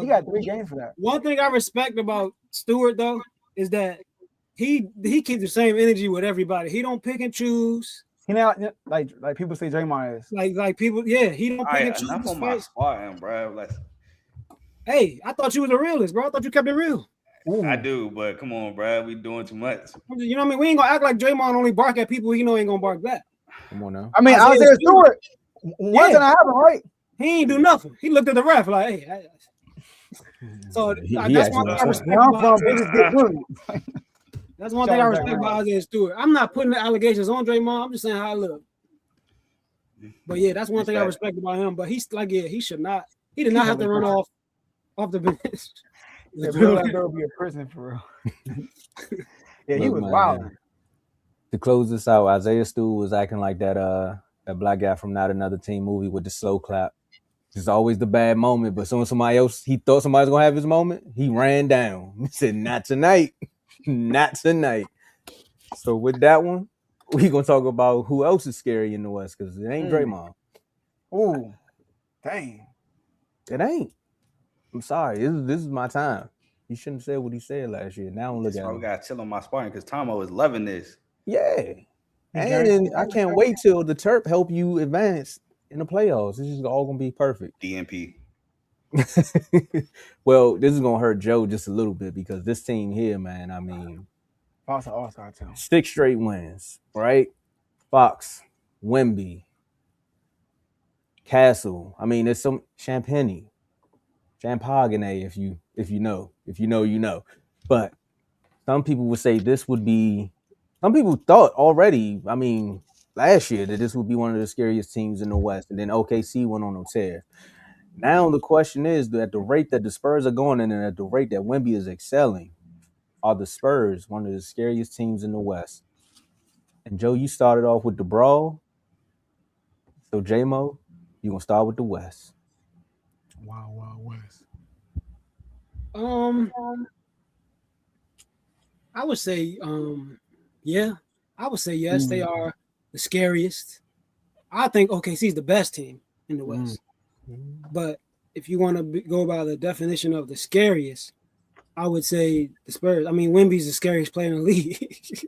He got 3 games for that. One thing I respect about Stewart though is that he keeps the same energy with everybody. He don't pick and choose. He now like people say Draymond is. Like people, yeah, he don't pick and choose. I'm on my spot, bro. Like, hey, I thought you was a realist, bro. I thought you kept it real. Ooh. I do, but come on, bro. We doing too much. You know what I mean? We ain't gonna act like Draymond only bark at people he know ain't gonna bark back. Come on now. I mean, Isaiah Stewart. One thing happened, right? He ain't do nothing. He looked at the ref like, hey. So that's one thing I respect about That's one thing I respect about Isaiah Stewart. I'm not putting the allegations on Draymond. I'm just saying how I look. But yeah, that's one thing I respect about him. But he's like, he should not. He did not have to run off the bench. Yeah, there will be a prison for real. Yeah, he was wild. To close this out, Isaiah Stewart was acting like that black guy from Not Another Team movie with the slow clap. It's always the bad moment, but soon somebody else, he thought somebody was gonna have his moment, he ran down. He said, "Not tonight, not tonight." So with that one, we gonna talk about who else is scary in the West because it ain't Draymond. Ooh, dang, it ain't. I'm sorry, this is my time. He shouldn't have said what he said last year. Now look at him. We gotta chill on my sparring because Tomo is loving this. Yeah, and I can't wait till the Terp help you advance in the playoffs. This is all gonna be perfect. DNP. Well, this is gonna hurt Joe just a little bit because this team here, man. I mean, also all-star team. 6 straight wins, right? Fox, Wemby, Castle. I mean, there's some Champagne, if you know, you know. But some people would say this would be. Some people thought already. I mean, last year that this would be one of the scariest teams in the West, and then OKC went on a tear. Now the question is that at the rate that the Spurs are going and at the rate that Wemby is excelling, are the Spurs, one of the scariest teams in the West. And Joe, you started off with the brawl. So J-Mo, you're gonna start with the West. Wow, West. I would say, yeah, I would say yes. They are the scariest. I think OKC is the best team in the West. But if you want to go by the definition of the scariest, I would say the Spurs. I mean, Wemby's the scariest player in the league.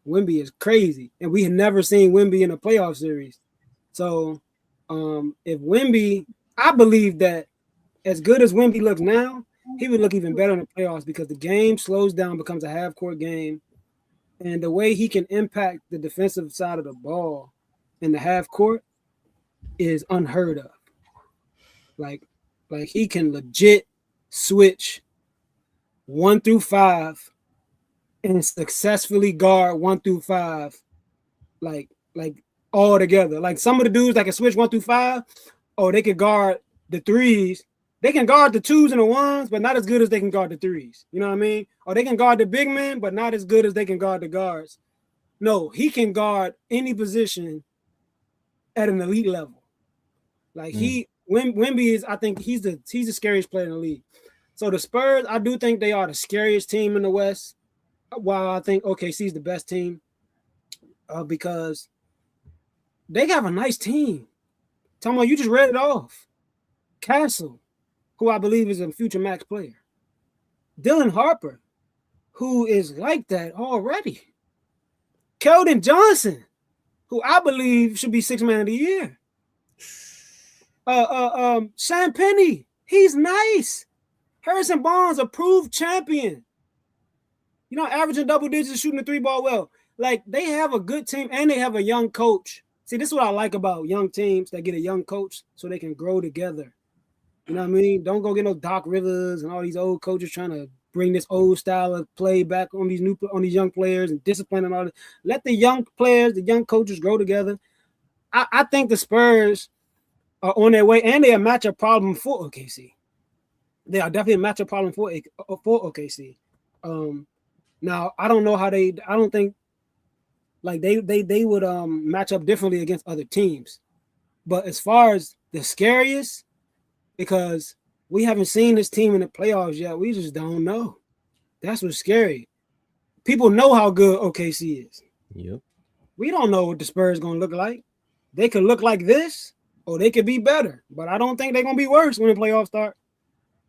Wemby is crazy, and we had never seen Wemby in a playoff series. So, if Wemby, I believe that as good as Wemby looks now, he would look even better in the playoffs because the game slows down, becomes a half-court game, and the way he can impact the defensive side of the ball in the half-court is unheard of. Like he can legit switch 1 through 5 and successfully guard 1 through 5, like all together. Like some of the dudes that can switch 1 through 5, or they can guard the threes. They can guard the 2s and the 1s, but not as good as they can guard the 3s. You know what I mean? Or they can guard the big men, but not as good as they can guard the guards. No, he can guard any position at an elite level. Like Wemby is, I think he's the scariest player in the league. So the Spurs, I do think they are the scariest team in the West. While I think OKC is the best team, because they have a nice team. Talking about, you just read it off. Castle, who I believe is a future max player. Dylan Harper, who is like that already. Keldon Johnson, who I believe should be 6th man of the year. Sam Penny, he's nice. Harrison Barnes, approved champion. You know, averaging double digits, shooting the 3-ball well. Like, they have a good team, and they have a young coach. See, this is what I like about young teams that get a young coach so they can grow together. You know what I mean? Don't go get no Doc Rivers and all these old coaches trying to bring this old style of play back on these young players and discipline and all that. Let the young players, the young coaches grow together. I think the Spurs are on their way, and they're a matchup problem for OKC. They are definitely a matchup problem for OKC. Now I don't know how I don't think like they would match up differently against other teams. But as far as the scariest, because we haven't seen this team in the playoffs yet, we just don't know. That's what's scary. People know how good OKC is. Yep. We don't know what the Spurs going to look like. They could look like this, or they could be better. But I don't think they're going to be worse when the playoffs start.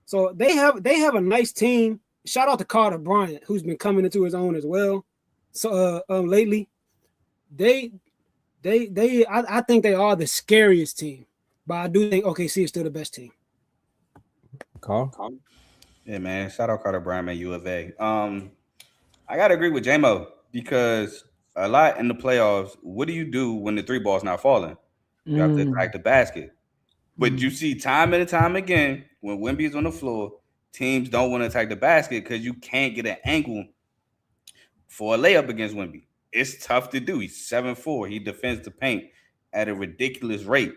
So they have a nice team. Shout out to Carter Bryant, who's been coming into his own as well. So lately, I think they are the scariest team, but I do think OKC is still the best team. Carl? Yeah, man. Shout out Carter Bryant at U of A. I gotta agree with J-Mo because a lot in the playoffs, what do you do when the 3-ball's not falling? You have to attack the basket. But you see time and time again, when Wemby's on the floor, teams don't want to attack the basket because you can't get an angle for a layup against Wemby. It's tough to do. He's 7'4". He defends the paint at a ridiculous rate.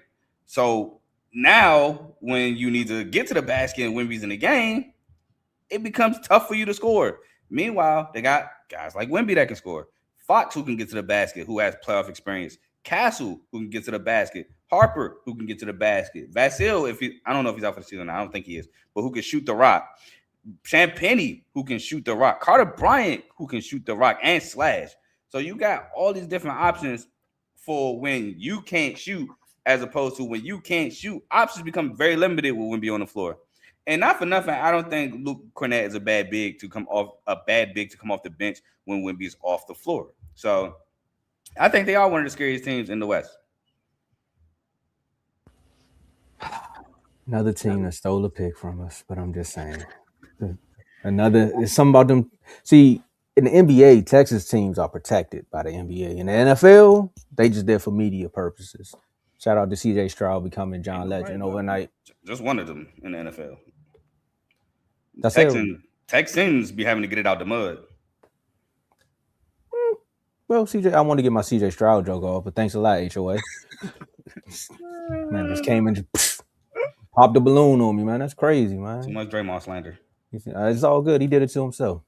So now when you need to get to the basket and Wemby's in the game, it becomes tough for you to score. Meanwhile, they got guys like Wemby that can score. Fox, who can get to the basket, who has playoff experience. Castle, who can get to the basket. Harper, who can get to the basket. Vasil, I don't know if he's out for the season. I don't think he is, but who can shoot the rock. Sam Penny, who can shoot the rock. Carter Bryant, who can shoot the rock and slash. So you got all these different options for when you can't shoot, as opposed to when you can't shoot. Options become very limited with Wemby on the floor. And not for nothing, I don't think Luke Cornett is a bad big to come off the bench when Wemby's off the floor. So I think they are one of the scariest teams in the West. Another team that stole a pick from us, but I'm just saying. It's something about them. See, in the NBA, Texas teams are protected by the NBA. In the NFL, they just there for media purposes. Shout out to CJ Stroud becoming John Legend overnight. Just one of them in the NFL. Texans be having to get it out the mud. Well, CJ, I want to get my CJ Stroud joke off, but thanks a lot, HOA. Man, just came and just popped the balloon on me, man. That's crazy, man. Too much Draymond slander. It's all good. He did it to himself.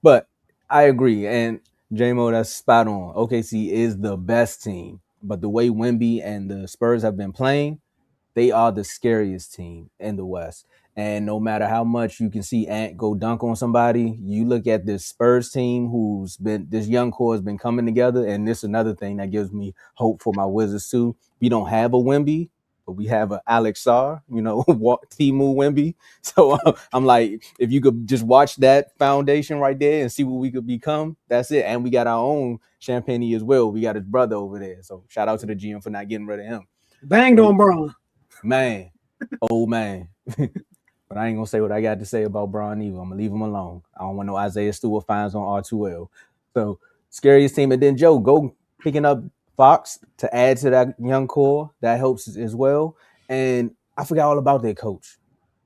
But I agree, and J-Mo, that's spot on. OKC is the best team, but the way Wemby and the Spurs have been playing, they are the scariest team in the West. And no matter how much you can see Ant go dunk on somebody, you look at this Spurs team this young core has been coming together. And this is another thing that gives me hope for my Wizards too. We don't have a Wemby, but we have a Alex Sarr, Timu Wemby. So I'm like, if you could just watch that foundation right there and see what we could become, that's it. And we got our own Champagne as well. We got his brother over there. So shout out to the GM for not getting rid of him. Banged on Braun. Man, old man. But I ain't gonna say what I got to say about Braun either. I'm gonna leave him alone. I don't want no Isaiah Stewart fines on R2L. So scariest team, and then Joe go picking up Fox to add to that young core. That helps as well. And I forgot all about their coach.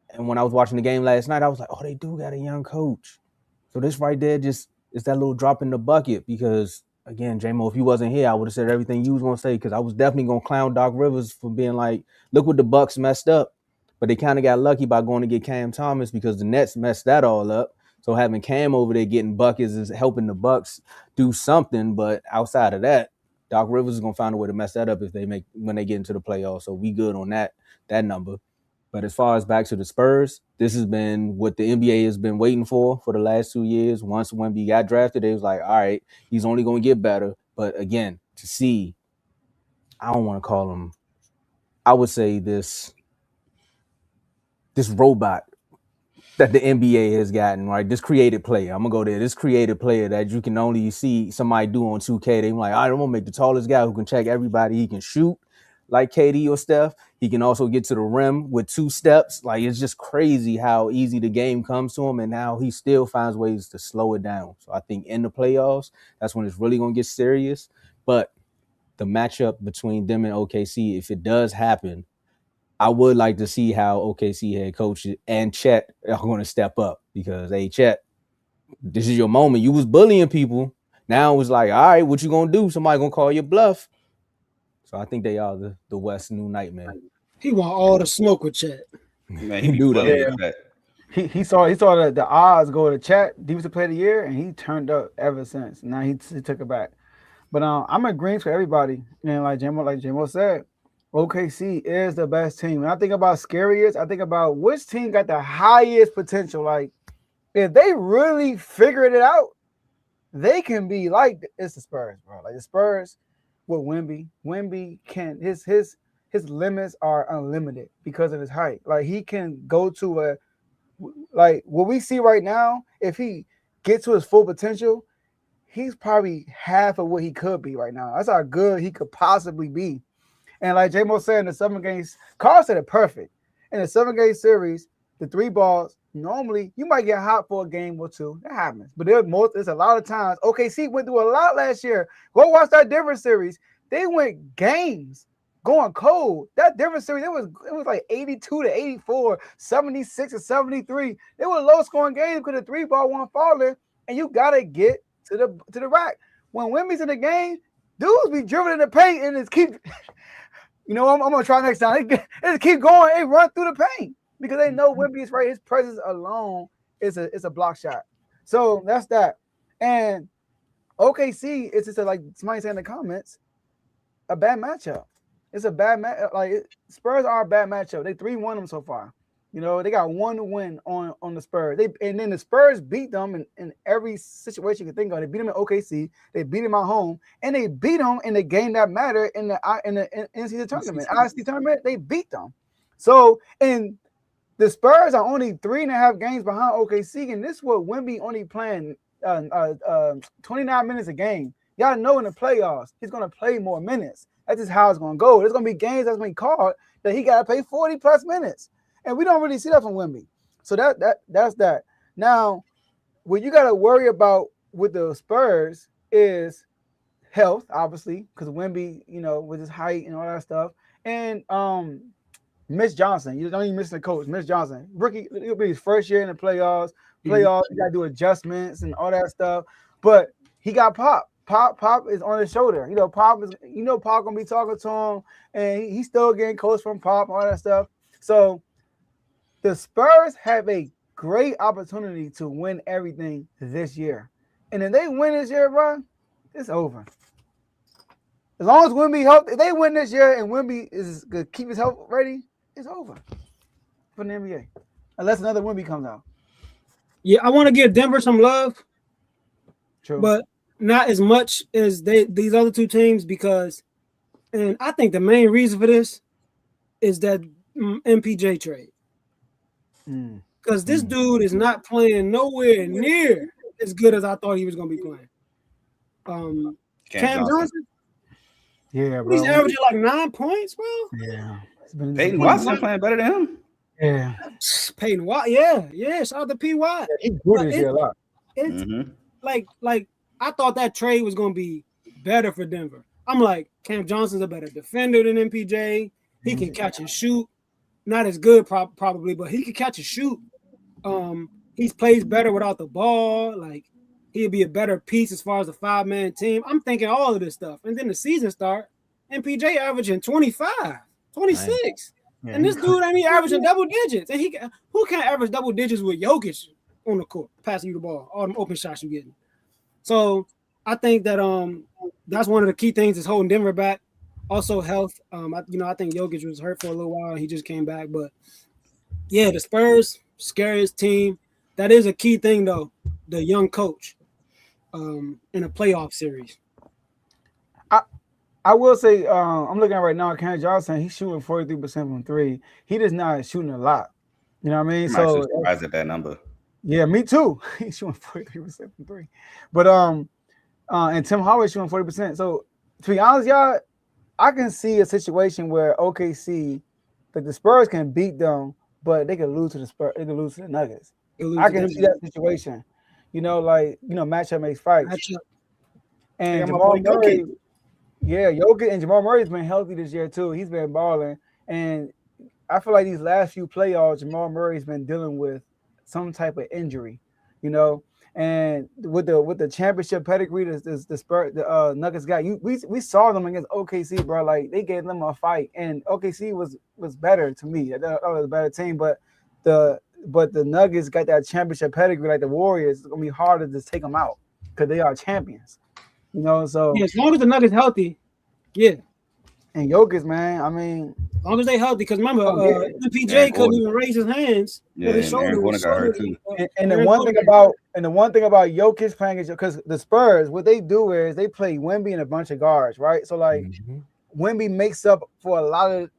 And when I was watching the game last night, I was like, oh, they do got a young coach. So this right there just is that little drop in the bucket because again, J-Mo, if you wasn't here, I would have said everything you was gonna say because I was definitely gonna clown Doc Rivers for being like, look what the Bucks messed up. But they kind of got lucky by going to get Cam Thomas because the Nets messed that all up. So having Cam over there getting buckets is helping the Bucks do something. But outside of that, Doc Rivers is gonna find a way to mess that up when they get into the playoffs. So we good on that number. But as far as back to the Spurs, this has been what the NBA has been waiting for the last 2 years. Once Wemby got drafted, they was like, all right, he's only going to get better. But again, to see, I don't want to call him, I would say this robot that the NBA has gotten, right? This creative player. I'm going to go there. This creative player that you can only see somebody do on 2K. They're like, all right, I'm going to make the tallest guy who can check everybody. He can shoot like KD or Steph. He can also get to the rim with 2 steps. Like, it's just crazy how easy the game comes to him and how he still finds ways to slow it down. So I think in the playoffs, that's when it's really going to get serious. But the matchup between them and OKC, if it does happen, I would like to see how OKC head coach and Chet are going to step up because, hey, Chet, this is your moment. You was bullying people. Now it was like, all right, what you going to do? Somebody going to call your bluff. So I think they are the West new nightmare. He want all the smoke with Chet. Man, he do that. bullying with that. He saw the odds go to Chet defensive player of the year, and he turned up ever since. Now he took it back. But I'm agreeing with everybody. And like J-Mo said, OKC is the best team. When I think about scariest, I think about which team got the highest potential. Like, if they really figured it out, they can be like it's the Spurs, bro. Like the Spurs with Wemby. Wemby can his limits are unlimited because of his height. Like he can go to like what we see right now. If he gets to his full potential, he's probably half of what he could be right now. That's how good he could possibly be. And like J-Mo said in the 7 games, Carl said it perfect. In the 7-game series, the 3 balls, normally you might get hot for a game or 2. That happens. But there's a lot of times. OKC went through a lot last year. Go watch that Denver series. They went games going cold. That Denver series, it was like 82-84, 76-73. They were low-scoring games because the 3-ball wasn't falling, and you got to get to the rack. When Wemby's in the game, dudes be dribbling in the paint and it's keep – you know, I'm going to try next time. They just keep going. They run through the paint because they know Wemby is right. His presence alone is a block shot. So that's that. And OKC, it's just like somebody said in the comments, a bad matchup. It's a bad matchup. Like Spurs are a bad matchup. They 3-1 them so far. You know, they got 1 win on the Spurs. And then the Spurs beat them in every situation you can think of. They beat them in OKC. They beat them at home, and they beat them in the game that mattered in the NCAA tournament. IST tournament, they beat them. So, and the Spurs are only 3.5 games behind OKC, and this is what Wemby only playing 29 minutes a game. Y'all know in the playoffs he's gonna play more minutes. That's just how it's gonna go. There's gonna be games that's been called that he gotta play 40+ minutes. And we don't really see that from Wemby. So that's that. Now, what you got to worry about with the Spurs is health, obviously, because Wemby, you know, with his height and all that stuff. And Mitch Johnson. You don't even miss the coach, Mitch Johnson. Rookie, it'll be his first year in the playoffs. You got to do adjustments and all that stuff. But he got Pop. Pop is on his shoulder. You know, Pop going to be talking to him. And he's still getting coached from Pop, all that stuff. So, the Spurs have a great opportunity to win everything this year. And if they win this year, bro, it's over. As long as Wemby healthy, if they win this year and Wemby is gonna keep his health ready, it's over for the NBA. Unless another Wemby comes out. Yeah, I want to give Denver some love, True. but not as much as these other two teams because, and I think the main reason for this is that MPJ trade. Because this dude is not playing nowhere near as good as I thought he was going to be playing. Cam Johnson? Yeah, bro. He's averaging like 9 points, bro. Yeah. Peyton Watson playing better than him. Yeah. Peyton Watt, yeah. Shout out to P. Watt. He grew this year a lot. It's like I thought that trade was going to be better for Denver. I'm like, Cam Johnson's a better defender than MPJ. He can catch and shoot. Not as good probably, but he can catch and shoot. He plays better without the ball. Like, he'd be a better piece as far as a 5-man team. I'm thinking all of this stuff. And then the season start, MPJ averaging 25, 26. Yeah, and this dude ain't averaging double digits. And who can't average double digits with Jokic on the court, passing you the ball, all them open shots you getting. So I think that that's one of the key things that's holding Denver back. Also health. I think Jokic was hurt for a little while. He just came back. But yeah, the Spurs, scariest team. That is a key thing though. The young coach in a playoff series. I will say, I'm looking at right now, Cam Johnson, he's shooting 43% from three. He just not shooting a lot. You know what I mean? I'm actually surprised at that number. Yeah, me too. He's shooting 43% from three. But and Tim Howard's shooting 40%. So to be honest, y'all, I can see a situation where OKC, that the Spurs can beat them, but they can lose to the Spurs, they can lose to the Nuggets. I can see that situation. Matchup makes fights. And Jamal Murray. Yeah, Jokic and Jamal Murray's been healthy this year too. He's been balling, and I feel like these last few playoffs, Jamal Murray's been dealing with some type of injury, And with the championship pedigree, the Nuggets got we saw them against OKC, bro. Like they gave them a fight, and OKC was better to me. I thought it was a better team, but the Nuggets got that championship pedigree, like the Warriors. It's gonna be harder to take them out because they are champions. So yeah, as long as the Nuggets healthy, yeah. And Jokic, man, I mean, as long as they healthy, because remember, MPJ couldn't even raise his hands. Yeah, and Aaron Gordon got hurt too. And the one thing about Jokic playing is because the Spurs, what they do is they play Wemby and a bunch of guards, right? So like Wemby makes up for a lot of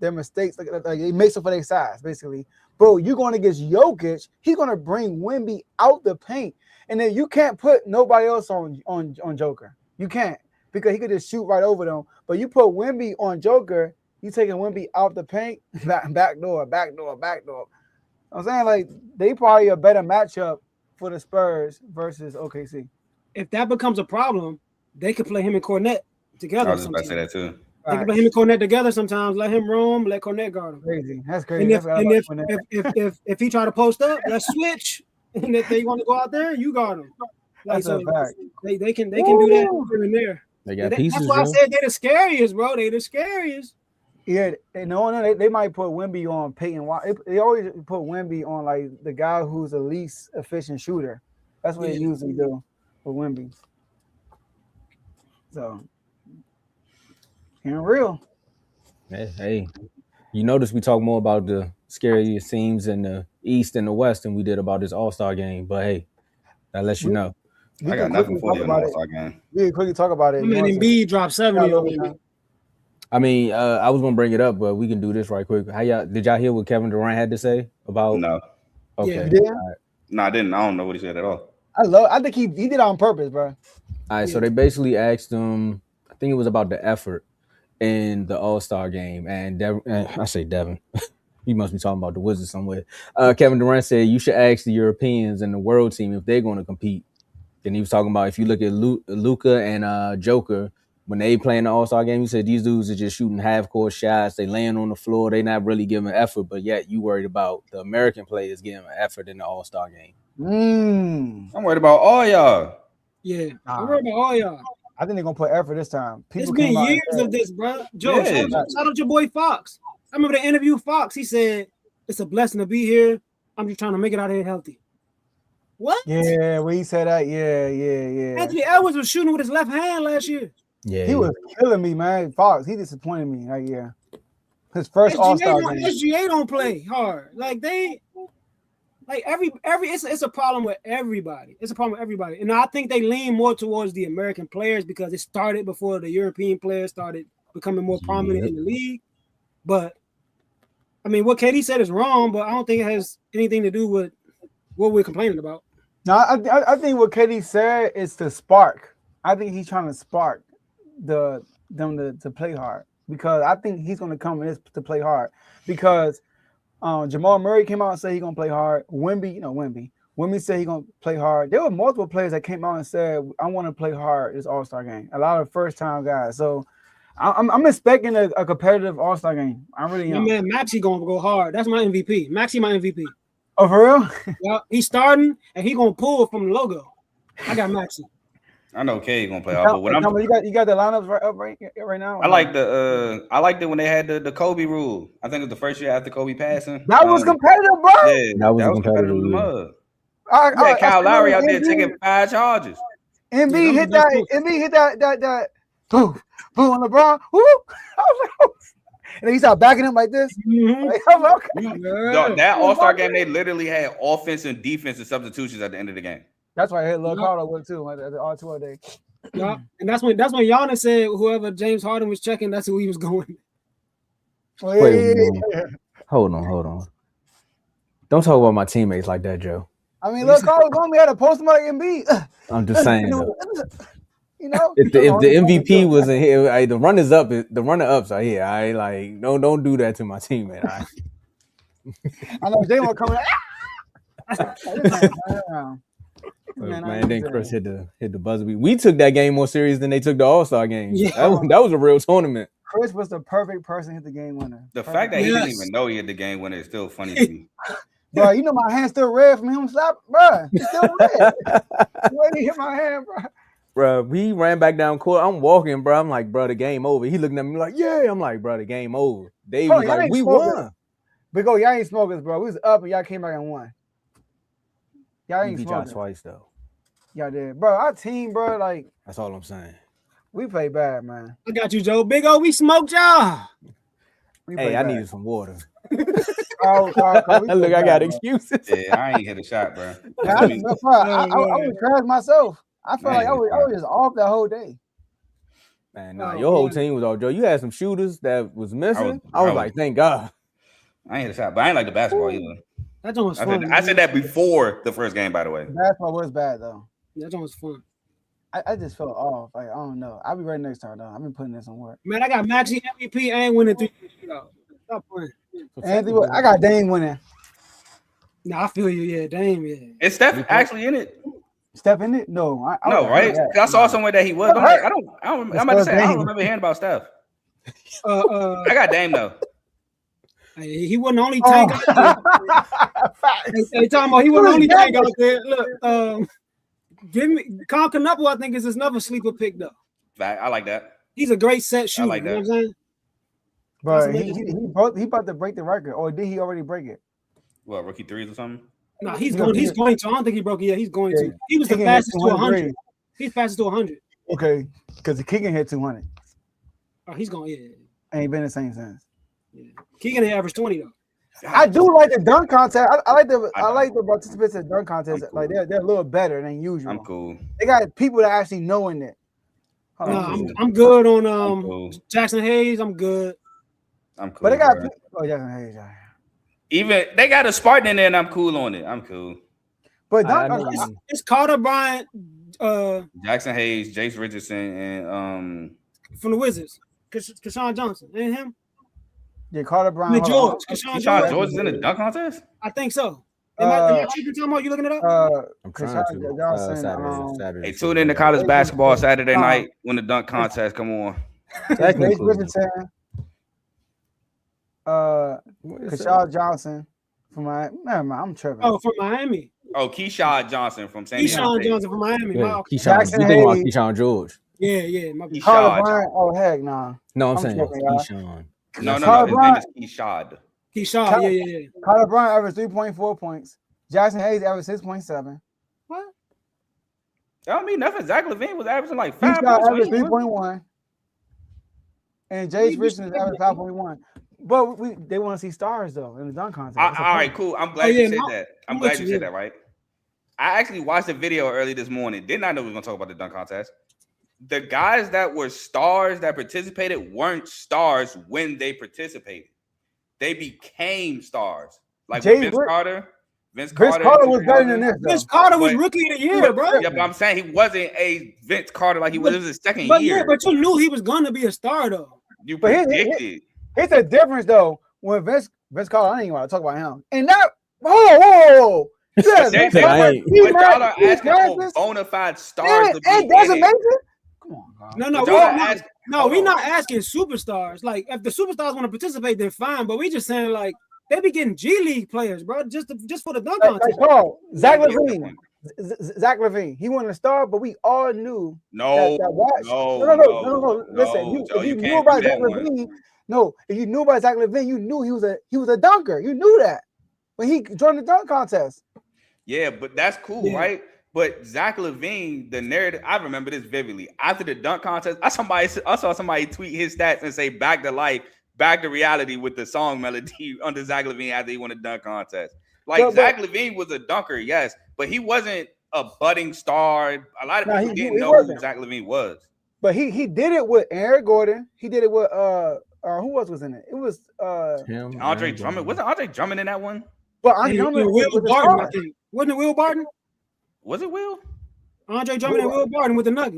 their mistakes, like he makes up for their size, basically. Bro, you're going against Jokic, he's gonna bring Wemby out the paint. And then you can't put nobody else on Joker. You can't, because he could just shoot right over them. But you put Wemby on Joker, you taking Wemby out the paint, back door. I'm saying, like, they probably a better matchup for the Spurs versus OKC. If that becomes a problem, they could play him and Cornette together. I was just about to say that too. They can play him and Cornette together sometimes. Let him roam, let Cornette guard him. Crazy. That's crazy. And if he try to post up, let's switch. And if they want to go out there, you guard them. Like, so they can do that here and there. They got pieces. That's why I said they're the scariest, bro. They're the scariest. Yeah, they might put Wemby on Peyton Watt. They always put Wemby on like the guy who's the least efficient shooter. That's what they usually do for Wemby. So, real. Hey, you notice we talk more about the scariest teams in the East and the West than we did about this All-Star game. But hey, that lets you know. I got nothing for you in the All-Star game. We can quickly talk about it. Man, Embiid dropped 70 over me. I mean, I was gonna bring it up, but we can do this right quick. Did y'all hear what Kevin Durant had to say about? No. Okay. Yeah. Right. No, I didn't. I don't know what he said at all. I think he did it on purpose, bro. All right, so they basically asked him, I think it was about the effort in the All-Star game, and I say Devin. He must be talking about the Wizards somewhere. Kevin Durant said you should ask the Europeans and the world team if they're going to compete. Then he was talking about if you look at Luka and Joker, when they play in the All-Star game, he said these dudes are just shooting half-court shots. They laying on the floor. They not really giving effort, but yet you worried about the American players giving effort in the All-Star game. I'm worried about all y'all. Yeah, I'm worried about all y'all. I think they're going to put effort this time. It's been years of this, bro. Joe, shout out your boy Fox. I remember the interview Fox. He said, it's a blessing to be here. I'm just trying to make it out of here healthy. What? Yeah, when he said that, yeah. Anthony Edwards was shooting with his left hand last year. Yeah, He was killing me, man. Fox, he disappointed me that year. His first All-Star game. SGA don't play hard. Like it's a problem with everybody. It's a problem with everybody. And I think they lean more towards the American players because it started before the European players started becoming more prominent in the league. But I mean, what KD said is wrong, but I don't think it has anything to do with what we're complaining about. No, I think what KD said is to spark. I think he's trying to spark them to play hard because I think he's going to come in to play hard because Jamal Murray came out and said he's going to play hard. Wemby said he's going to play hard. There were multiple players that came out and said, I want to play hard this All-Star game. A lot of first-time guys. So I'm expecting a competitive All-Star game. I really am. My man, Maxey going to go hard. That's my MVP. Maxey, my MVP. Oh, for real? Yeah, he's starting, and he's going to pull from the logo. I got Maxey. I know K gonna play hard, but when you got the lineups right now. I liked it when they had the Kobe rule. I think it was the first year after Kobe passing. That was competitive, bro. Yeah, that was competitive. Kyle Lowry out there taking 5 charges. MB hit that boom on LeBron. Woo! I was like, oh. And then he started backing him like this. Mm-hmm. Like, I'm like, okay. That All-Star game, they literally had offense and defensive substitutions at the end of the game. That's why I hit Lil Carter with too, like the R2 day. Yeah, and that's when Giannis said whoever James Harden was checking, that's who he was going. Oh, yeah. Hold on. Don't talk about my teammates like that, Joe. I mean, Lil Carter was going to be at a post him like Embiid. I'm just saying. You know, if the MVP was in here, the runner-ups are here. I like don't do that to my teammate. I know Jay will come in. Man, then Chris hit the buzzer beat. We took that game more serious than they took the All-Star game. Yeah. That was a real tournament. Chris was the perfect person to hit the game winner. The fact that he didn't even know he hit the game winner is still funny to me. Bro, you know my hand's still red from him slap, bro. It's still red. Why did he hit my hand, bro? Bro, he ran back down court. I'm walking, bro. I'm like, bro, the game over. He looking at me like, yeah. I'm like, bro, the game over. Dave was like, we won. But y'all ain't smokers, bro. We was up and y'all came back and won. Y'all ain't beat y'all smokers. twice though. Y'all did, bro. Our team, bro, like that's all I'm saying. We play bad, man. I got you, Joe. Big O, we smoked y'all. Hey, I needed some water. Look, I got excuses. Yeah, I ain't hit a shot, bro. I was crash myself. I felt like I was just off that whole day. Man, your whole team was off, Joe. You had some shooters that was missing. I was like, thank God. I ain't hit a shot, but I ain't like the basketball either. That joint was fun. I said that before the first game, by the way. The basketball was bad though. That joint was fun. I just felt off. Like I don't know. I'll be ready next time though. I've been putting in some work. Man, I got Maxey MVP and winning 3 shootouts. Stop playing. Anthony, I got Dame winning. Nah, I feel you. Yeah, Dame. Yeah. Is Steph actually in it? Steph in it? No. No, right? I saw somewhere that he was. I'm like, I'm about to say, I don't remember hearing about Steph. I got Dame though. He wasn't the only tank out there. Hey, talking about he wasn't the only tank out there. Look, give me Colin Knuckle, I think is another sleeper pick though. I like that. He's a great set shooter. I like that. You know what I'm saying? But he about to break the record, or did he already break it? What, rookie threes or something? No, he's going to. I don't think he broke it yet. He's going to. He was the fastest to 100. He's fastest to 100. Okay, because the Keegan hit 200. Oh, he's going. Yeah. Ain't been the same since. Yeah. Keegan averaged 20 though. I do like the dunk contest. I like the participants at dunk contest. Like they're a little better than usual. I'm cool. They got people that actually know in it. I'm good on Jackson Hayes. I'm good. I'm cool. But they got Jackson Hayes. Even they got a Spartan in there, and I'm cool on it. I'm cool. But it's Carter Bryant, Jackson Hayes, Jace Richardson, and from the Wizards, Keshawn Johnson, and him. Yeah, Carter Bryant. George. Keshawn George is in the dunk contest. I think so. Am I talking about? You looking it up? I'm trying to. Saturday. Hey, tune in to college basketball Saturday night when the dunk contest come on. Jace Richardson. Keshawn Johnson from Miami. Never mind, I'm tripping. Oh, from Miami. Oh, Keyshawn Johnson from San Diego. Keyshawn Johnson from Miami. Yeah, Keyshawn George. Yeah. Carter Bryant. Oh heck, nah. No, I'm saying Keyshawn. No. His name is Keyshawn. Keyshawn. Yeah. Carter Bryant averaged 3.4 points. Jackson Hayes averaged 6.7. That don't mean nothing. Zach LaVine was averaging like He 5 shot points. average when he won. 3.1, and Jace Richardson is average 5.1. But they want to see stars though in the dunk contest. All right, cool. I'm glad you said that. I'm glad you said that, right? I actually watched a video early this morning. Did not know we were going to talk about the dunk contest. The guys that were stars that participated weren't stars when they participated. They became stars. Like Vince Carter. Vince Carter was better than this. Vince Carter was rookie of the year, bro. Yeah, but I'm saying he wasn't a Vince Carter like he was. It was his second year. Yeah, but you knew he was going to be a star, though. You predicted. It's a difference, though, when Vince Carter, I ain't even want to talk about him. And that, whoa. Yeah, but y'all are asking for bona fide stars to be it doesn't make it. Come on, God. No, we're not asking superstars. Like, if the superstars want to participate, then fine. But we just saying, like, they be getting G League players, bro, just for the dunk contest. Zach LaVine, he wasn't a star, but we all knew. No. Listen, if you knew about Zach LaVine, if you knew about Zach LaVine, you knew he was a dunker. You knew that when he joined the dunk contest. Yeah, but that's cool, right? But Zach LaVine, the narrative, I remember this vividly. After the dunk contest, I saw somebody tweet his stats and say back to life, back to reality with the song melody under Zach LaVine after he won the dunk contest. Like, Zach LaVine was a dunker, yes, but he wasn't a budding star. A lot of people didn't know who Zach LaVine was. But he did it with Aaron Gordon. He did it with who else was in it? It was Andre Drummond. Wasn't Andre Drummond in that one? Well, Andre Drummond Will Barton, I think. Wasn't it Will Barton? Was it Will? Andre Drummond and Will Barton with the Nuggets.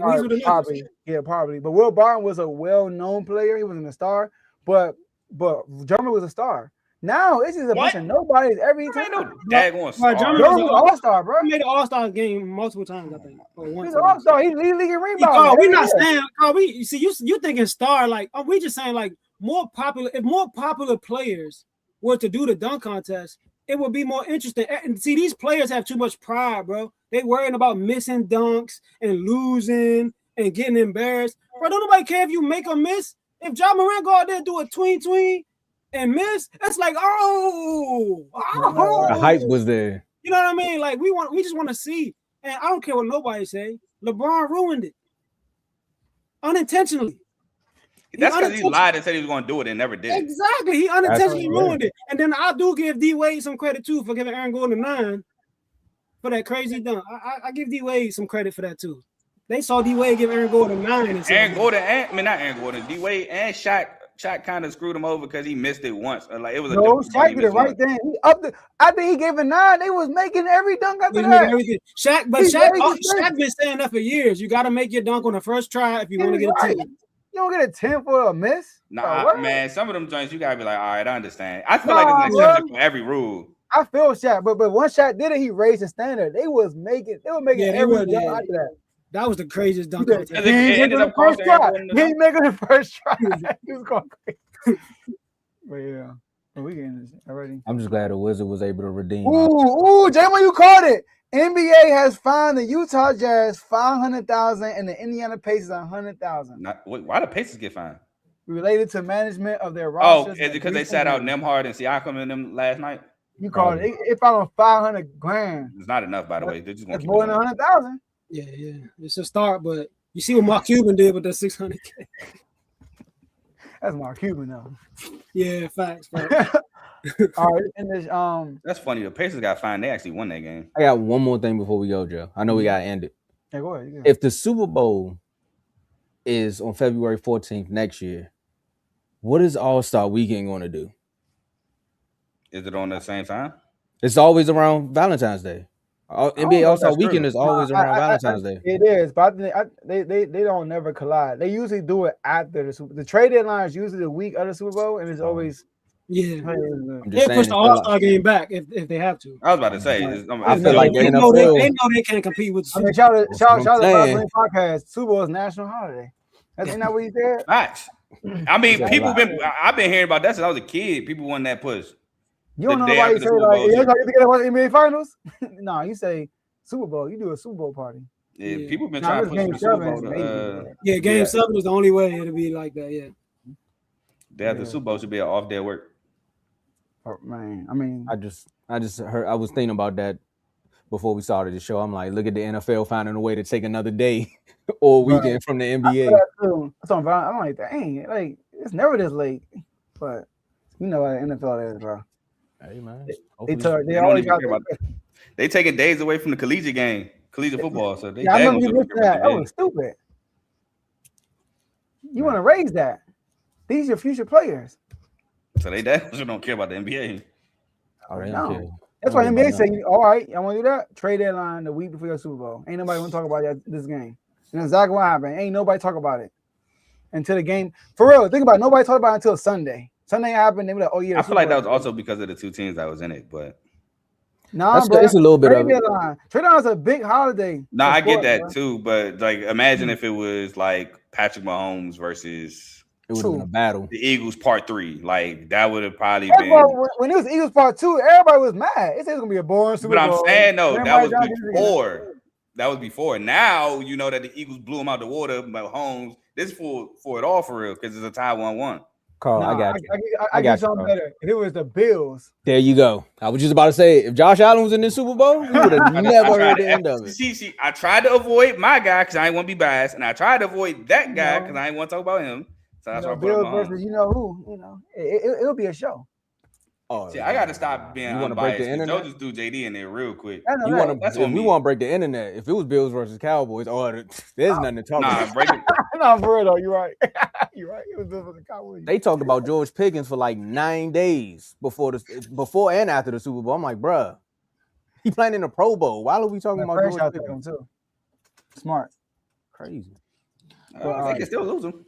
Probably. But Will Barton was a well-known player. He wasn't a star, but Drummond was a star. Now it's just a bunch of nobodies every time. Drummond was an all-star, bro. He made an all-star game multiple times, I think. He's an all-star. He lead in rebounds. We're not saying. You thinking star like? We just saying like more popular. If more popular players were to do the dunk contest, it would be more interesting. And see, these players have too much pride, bro. They worrying about missing dunks and losing and getting embarrassed. Bro, don't nobody care if you make or miss. If Ja Morant go out there and do a tween and miss, it's like, the hype was there. You know what I mean? Like we just want to see. And I don't care what nobody say. LeBron ruined it unintentionally. That's because he lied and said he was going to do it and never did. Exactly. He unintentionally ruined it. And then I do give D Wade some credit too for giving Aaron Gordon a 9 for that crazy dunk. I give D Wade some credit for that too. They saw D Wade give Aaron Gordon a 9. Not Aaron Gordon. D Wade and Shaq kind of screwed him over because he missed it once. Like it was Shaq did the right thing. After he gave a 9, they was making every dunk after that. Shaq been saying that for years. You got to make your dunk on the first try if you want to get a 10. You don't get a 10 for a miss? Nah, man. Some of them joints, you gotta be like, all right, I understand. I feel like it's an exception for every rule. I feel Shaq, but once Shaq did it, he raised the standard. They were making every dunk after that. That was the craziest dunk. He ain't making the first try. He ain't making the first try. He was going crazy. But yeah, we getting this already. I'm just glad the Wizard was able to redeem. Ooh, Jalen, you caught it. NBA has fined the Utah Jazz $500,000 and the Indiana Pacers $100,000. Why the Pacers get fined? Related to management of their rosters. Oh, is it because they sat out Nembhard and Siakam and them last night? You called it. It found $500,000. It's not enough, by the way. They're just going to keep more than $100,000. Yeah. It's a start, but you see what Mark Cuban did with the $600K. That's Mark Cuban, though. Yeah, facts. All right, and this, that's funny. The Pacers got fined. They actually won that game. I got one more thing before we go, Joe. I know we gotta end it. Yeah, go ahead. If the Super Bowl is on February 14th next year, what is All-Star Weekend going to do? Is it on the same time? It's always around Valentine's Day. NBA All-Star Weekend is always around Valentine's Day. It is, but they don't never collide. They usually do it after the trade deadline is usually the week of the Super Bowl, and it's always. Yeah, they push the All-Star game back if they have to. I was about to say, I feel like they know they can't compete with. Shout out to podcast. Super Bowl is national holiday. That's not what you said. Facts. I mean, I've been hearing about that since I was a kid. People want that push. You don't know why you say like you get to watch NBA Finals. No, you say Super Bowl. You do a Super Bowl party. Yeah, people been trying to push the Super Bowl. Game 7 is the only way it'll be like that. Yeah. The Super Bowl should be an off day of work. Oh, man, I mean, I just heard. I was thinking about that before we started the show. I'm like, look at the NFL finding a way to take another day or weekend from the NBA. That's on. I'm like, dang, like it's never this late. But you know how the NFL is, bro. Hey man, They always got. They taking days away from the collegiate football. So they I remember you listened to that. That was stupid. You want to raise that? These are your future players. So they definitely don't care about the NBA. Oh, they don't care. That's why NBA say, all right, y'all want to do that? Trade deadline the week before your Super Bowl. Ain't nobody want to talk about this game. And that's exactly what happened. Ain't nobody talk about it until the game. For real, think about it. Nobody talked about it until Sunday. Sunday happened. They were like, oh, yeah. I feel like that was also because of the two teams that was in it, but. Nah, bro. It's a little bit of it. Trade deadline is a big holiday. No, I get that too, but like imagine if it was like Patrick Mahomes versus it would have been a battle. The Eagles Part 3. Like that would have probably been when it was Eagles Part 2, everybody was mad. It said it was gonna be a boring Super Bowl. But I'm saying no, that was before. That was before. Now you know that the Eagles blew them out the water, but Mahomes, this is for it all for real, because it's a tie 1-1. Carl, I got you. I got something better. If it was the Bills. There you go. I was just about to say, if Josh Allen was in this Super Bowl, we would have never heard the end of it. See, I tried to avoid my guy because I didn't want to be biased, and I tried to avoid that guy because I didn't want to talk about him. So that's why Bills versus you know who. It'll be a show. Oh, see, I got to stop being unbiased. Joe just threw JD in there real quick. We want to break the internet. If it was Bills versus Cowboys, there's nothing to talk about. Break it. No, for real though, you're right. You're right. It was Bills versus Cowboys. They talked about George Pickens for like 9 days before and after the Super Bowl. I'm like, bruh, he playing in the Pro Bowl. Why are we talking about George Pickens too? Smart, crazy. They can still lose him.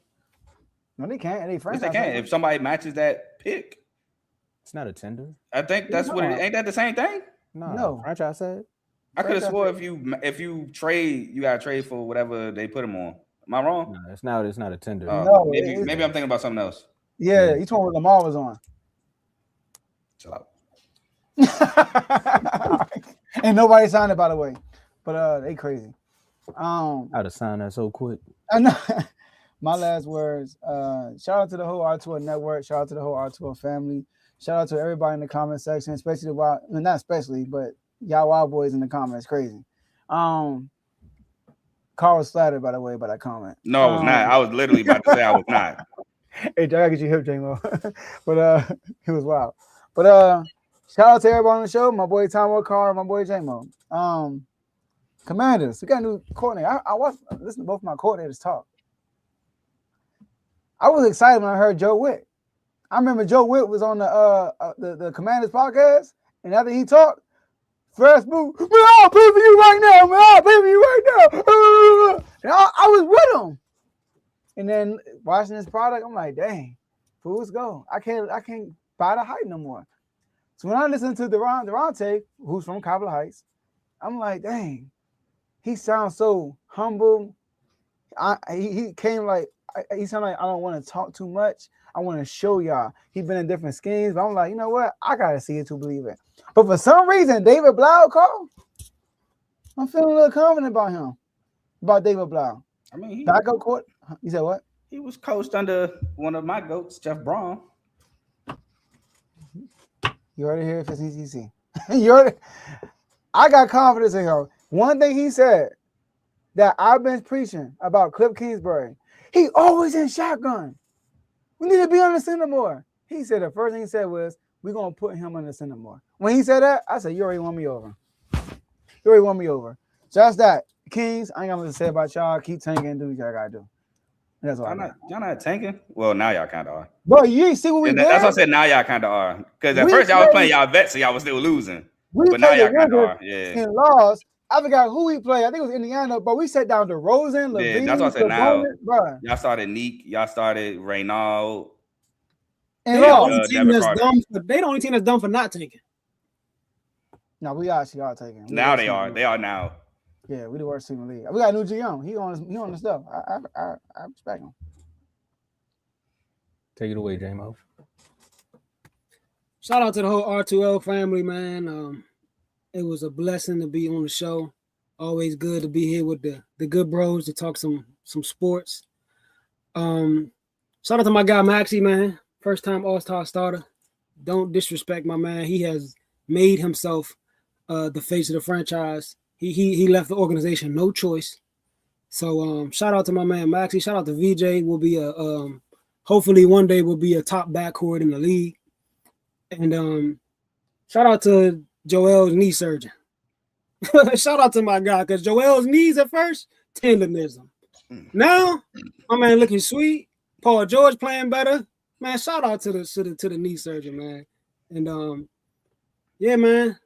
No, they can't. They can if somebody matches that pick. It's not a tender. I think that's what it ain't. That the same thing? No. Franchise said. I could have swore if you trade, you gotta trade for whatever they put him on. Am I wrong? No, it's not a tender. No, maybe I'm thinking about something else. Yeah, you told me what Lamar was on. Chill out. Ain't nobody signed it, by the way. But they crazy. I'd have signed that so quick. I know. My last words. Shout out to the whole R2 network. Shout out to the whole R2 family. Shout out to everybody in the comment section, especially not especially, but y'all wild boys in the comments. Crazy. Carl was flattered, by the way, by that comment. No, I was not. I was literally about to say I was not. Hey, I gotta get you hip, J-Mo. But he was wild. But shout out to everybody on the show. My boy Tomo, Carl, my boy J-Mo. Commanders, we got a new coordinator. I listen to both my coordinators talk. I was excited when I heard Joe Witt. I remember Joe Witt was on the Commanders podcast, and after he talked, first move, man, I'll play for you right now, man. I'll play for you right now. And I was with him. And then watching this product, I'm like, dang, fools go. I can't buy the hype no more. So when I listened to Durante, who's from Cobble Heights, I'm like, dang, he sounds so humble. He came like, he sounded like I don't want to talk too much. I want to show y'all. He's been in different schemes, but I'm like, you know what? I gotta see it to believe it. But for some reason, David Blau called. I'm feeling a little confident about him, about David Blau. I mean, backup court. You said what? He was coached under one of my goats, Jeff Braun. You heard it here for CCC. You heard it. I got confidence in him. One thing he said that I've been preaching about Cliff Kingsbury. He always in shotgun. We need to be on the center more. He said the first thing he said was, we're going to put him on the center more. When he said that, I said, you already won me over. You already won me over. So that's that. Kings, I ain't got nothing to say about y'all. Keep tanking and do what y'all got to do. That's all. Y'all not tanking? Well, now y'all kind of are. Bro, you ain't see what we did? That's what I said. Now y'all kind of are. Because at first y'all was playing y'all vets, so y'all was still losing. But now y'all kind of are. Yeah. And lost. I forgot who we played. I think it was Indiana, but we sat down to Rosen, Levine. Yeah, that's what I said. Now, bro. Y'all started Neek. Y'all started Reynald. And they the only team that's dumb for not taking. No, we actually are taking. Now they are. They are now. Yeah, we the worst team in the league. We got a new GM. He on the stuff. I respect him. Take it away, J-Mo. Shout out to the whole R2L family, man. It was a blessing to be on the show. Always good to be here with the good bros to talk some sports. Shout out to my guy Maxie, man. First time All-Star starter. Don't disrespect my man. He has made himself the face of the franchise. He left the organization no choice. So shout out to my man Maxie. Shout out to VJ. Will be a hopefully one day will be a top backcourt in the league. And shout out to Joel's knee surgeon. Shout out to my guy, because Joel's knees at first tendonism. Now my man looking sweet. Paul George playing better. Man, shout out to the knee surgeon, man. And yeah, man.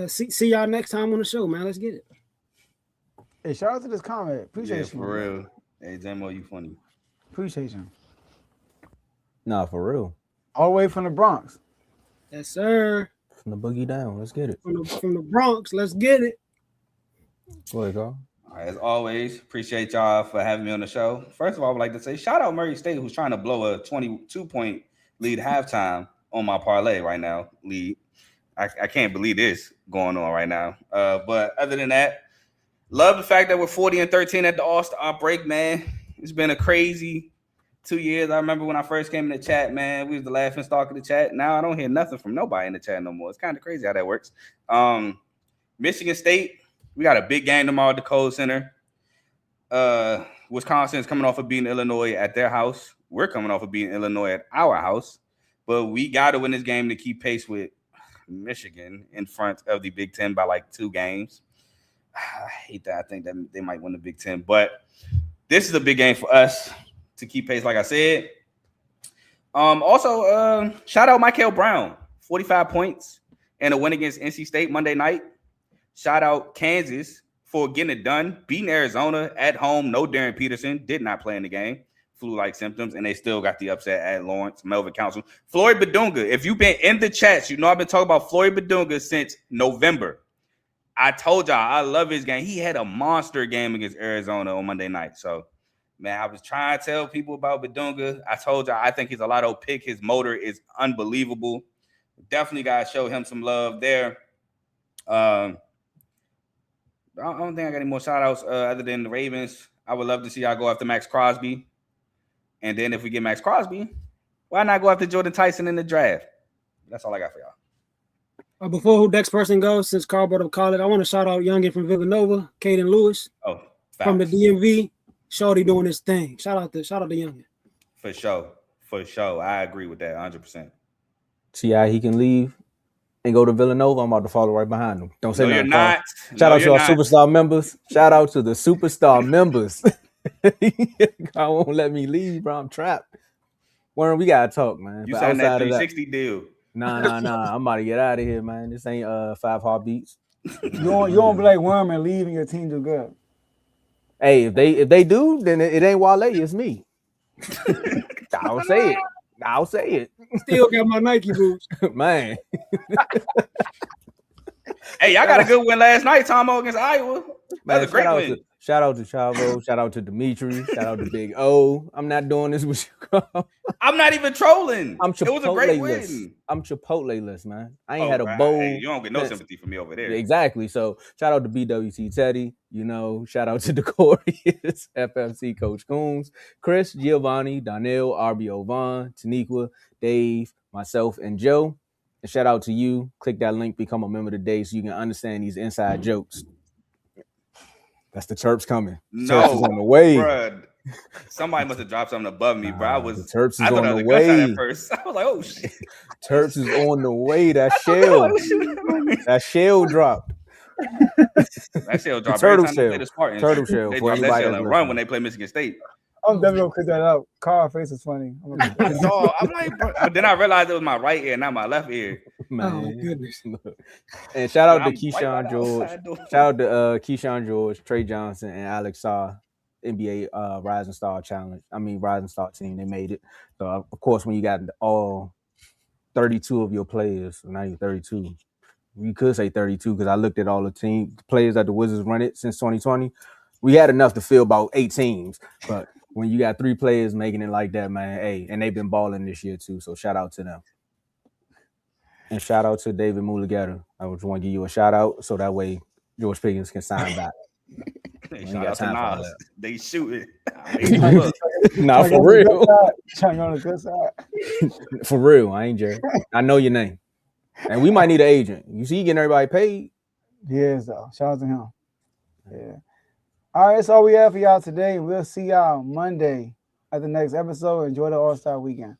See y'all next time on the show, man. Let's get it. Hey, shout out to this comment. Appreciate you. For real. Hey, Zamo, you funny. Appreciate you. Nah, for real. All the way from the Bronx. Yes, sir. From the boogie down. Let's get it. From the Bronx. Let's get it. Go ahead, Carl. All right, as always, appreciate y'all for having me on the show. First of all, I would like to say shout out Murray State, who's trying to blow a 22-point lead halftime on my parlay right now. Lead. I can't believe this going on right now. But other than that, love the fact that we're 40-13 at the All-Star break, man. It's been a crazy 2 years. I remember when I first came in the chat, man, we was the laughing stock of the chat. Now I don't hear nothing from nobody in the chat no more. It's kind of crazy how that works. Michigan State, we got a big game tomorrow at the Kohl Center. Wisconsin is coming off of beating Illinois at their house. We're coming off of beating Illinois at our house. But we got to win this game to keep pace with Michigan in front of the Big Ten by like 2 games. I hate that. I think that they might win the Big Ten. But this is a big game for us to keep pace, like I said. Also, shout out Michael Brown, 45 points and a win against NC State Monday night. Shout out Kansas for getting it done, beating Arizona at home. No Darren Peterson, did not play in the game. Flu-like symptoms, and they still got the upset at Lawrence. Melvin Council. Floyd Badunga, if you've been in the chats, you know I've been talking about Floyd Badunga since November. I told y'all I love his game. He had a monster game against Arizona on Monday night. So, man, I was trying to tell people about Badunga. I told y'all I think he's a lotto pick. His motor is unbelievable. Definitely got to show him some love there. I don't think I got any more shout-outs other than the Ravens. I would love to see y'all go after Max Crosby. And then if we get Max Crosby, why not go after Jordan Tyson in the draft? That's all I got for y'all. Before who next person goes, since Carl brought up college, I want to shout out youngin from Villanova, Caden Lewis. Oh, from the DMV. Shorty doing his thing. Shout out to youngin. For sure. I agree with that 100%. See how he can leave and go to Villanova. I'm about to follow right behind him. Don't say no, nothing. You're not. Shout out to our superstar members. Shout out to the superstar members. God won't let me leave, bro. I'm trapped. Warren, we gotta talk, man. You signed that 360 deal. Nah. I'm about to get out of here, man. This ain't 5 heartbeats. You don't blame Worm and leaving your team do good. Hey, if they do, then it ain't Wale, it's me. I'll say it. Still got my Nike boots. Man. Hey, y'all got a good win last night, Tomo, against Iowa. That was a great win. Shout out to Chavo. Shout out to Dimitri. Shout out to Big O. I'm not doing this with you. I'm not even trolling. It was a great list. win. I'm Chipotle-less, man. I ain't had a bowl. Hey, you don't get no sympathy from me over there. Exactly. So shout out to BWC Teddy. Shout out to the Corey's, FFC Coach Coombs, Chris, Giovanni, Donnell, RBO Vaughn, Taniqua, Dave, myself, and Joe. And shout out to you. Click that link, become a member today so you can understand these inside jokes. That's the Terps coming. No, Terps is on the way. Bruh. Somebody must have dropped something above me, bro. The Terps is on the way. At first. I was like, oh shit. Terps is on the way. That shell dropped. That shell dropped. Turtle every time shell. they play the Spartans. Turtle shell. They drop that shell and run when they play Michigan State. I'm definitely gonna pick that up. Carl face is funny. So I'm like, but then I realized it was my right ear, not my left ear. Man. Oh goodness. And shout out to Keyshawn George. Shout out to Keyshawn George, Trey Johnson, and Alex Saw, NBA Rising Star Challenge. Rising Star team. They made it. So of course, when you got all 32 of your players, not even 32. You could say 32 because I looked at all the players that the Wizards run it since 2020. We had enough to fill about 8 teams, but when you got 3 players making it like that, man, hey, and they've been balling this year too. So shout out to them. And shout out to David Mulugeta. I just want to give you a shout out so that way George Pickens can sign back. Shout out to Nas. They shoot it. Nah, for real. Trying on the good side. For real, I ain't Jerry. I know your name. And we might need an agent. You see, he getting everybody paid. He is, though. Shout out to him. Yeah. All right, that's all we have for y'all today. We'll see y'all Monday at the next episode. Enjoy the All-Star weekend.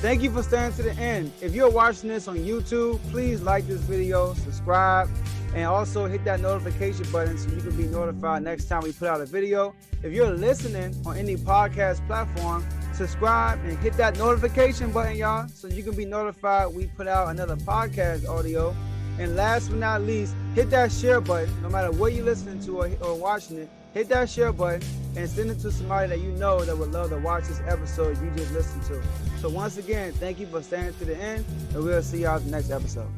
Thank you for staying to the end. If you're watching this on YouTube, please like this video, subscribe, and also hit that notification button so you can be notified next time we put out a video. If you're listening on any podcast platform, subscribe and hit that notification button, y'all, so you can be notified we put out another podcast audio. And last but not least, hit that share button. No matter what you're listening to or watching it, hit that share button and send it to somebody that you know that would love to watch this episode you just listened to. So once again, thank you for staying to the end, and we'll see y'all in the next episode.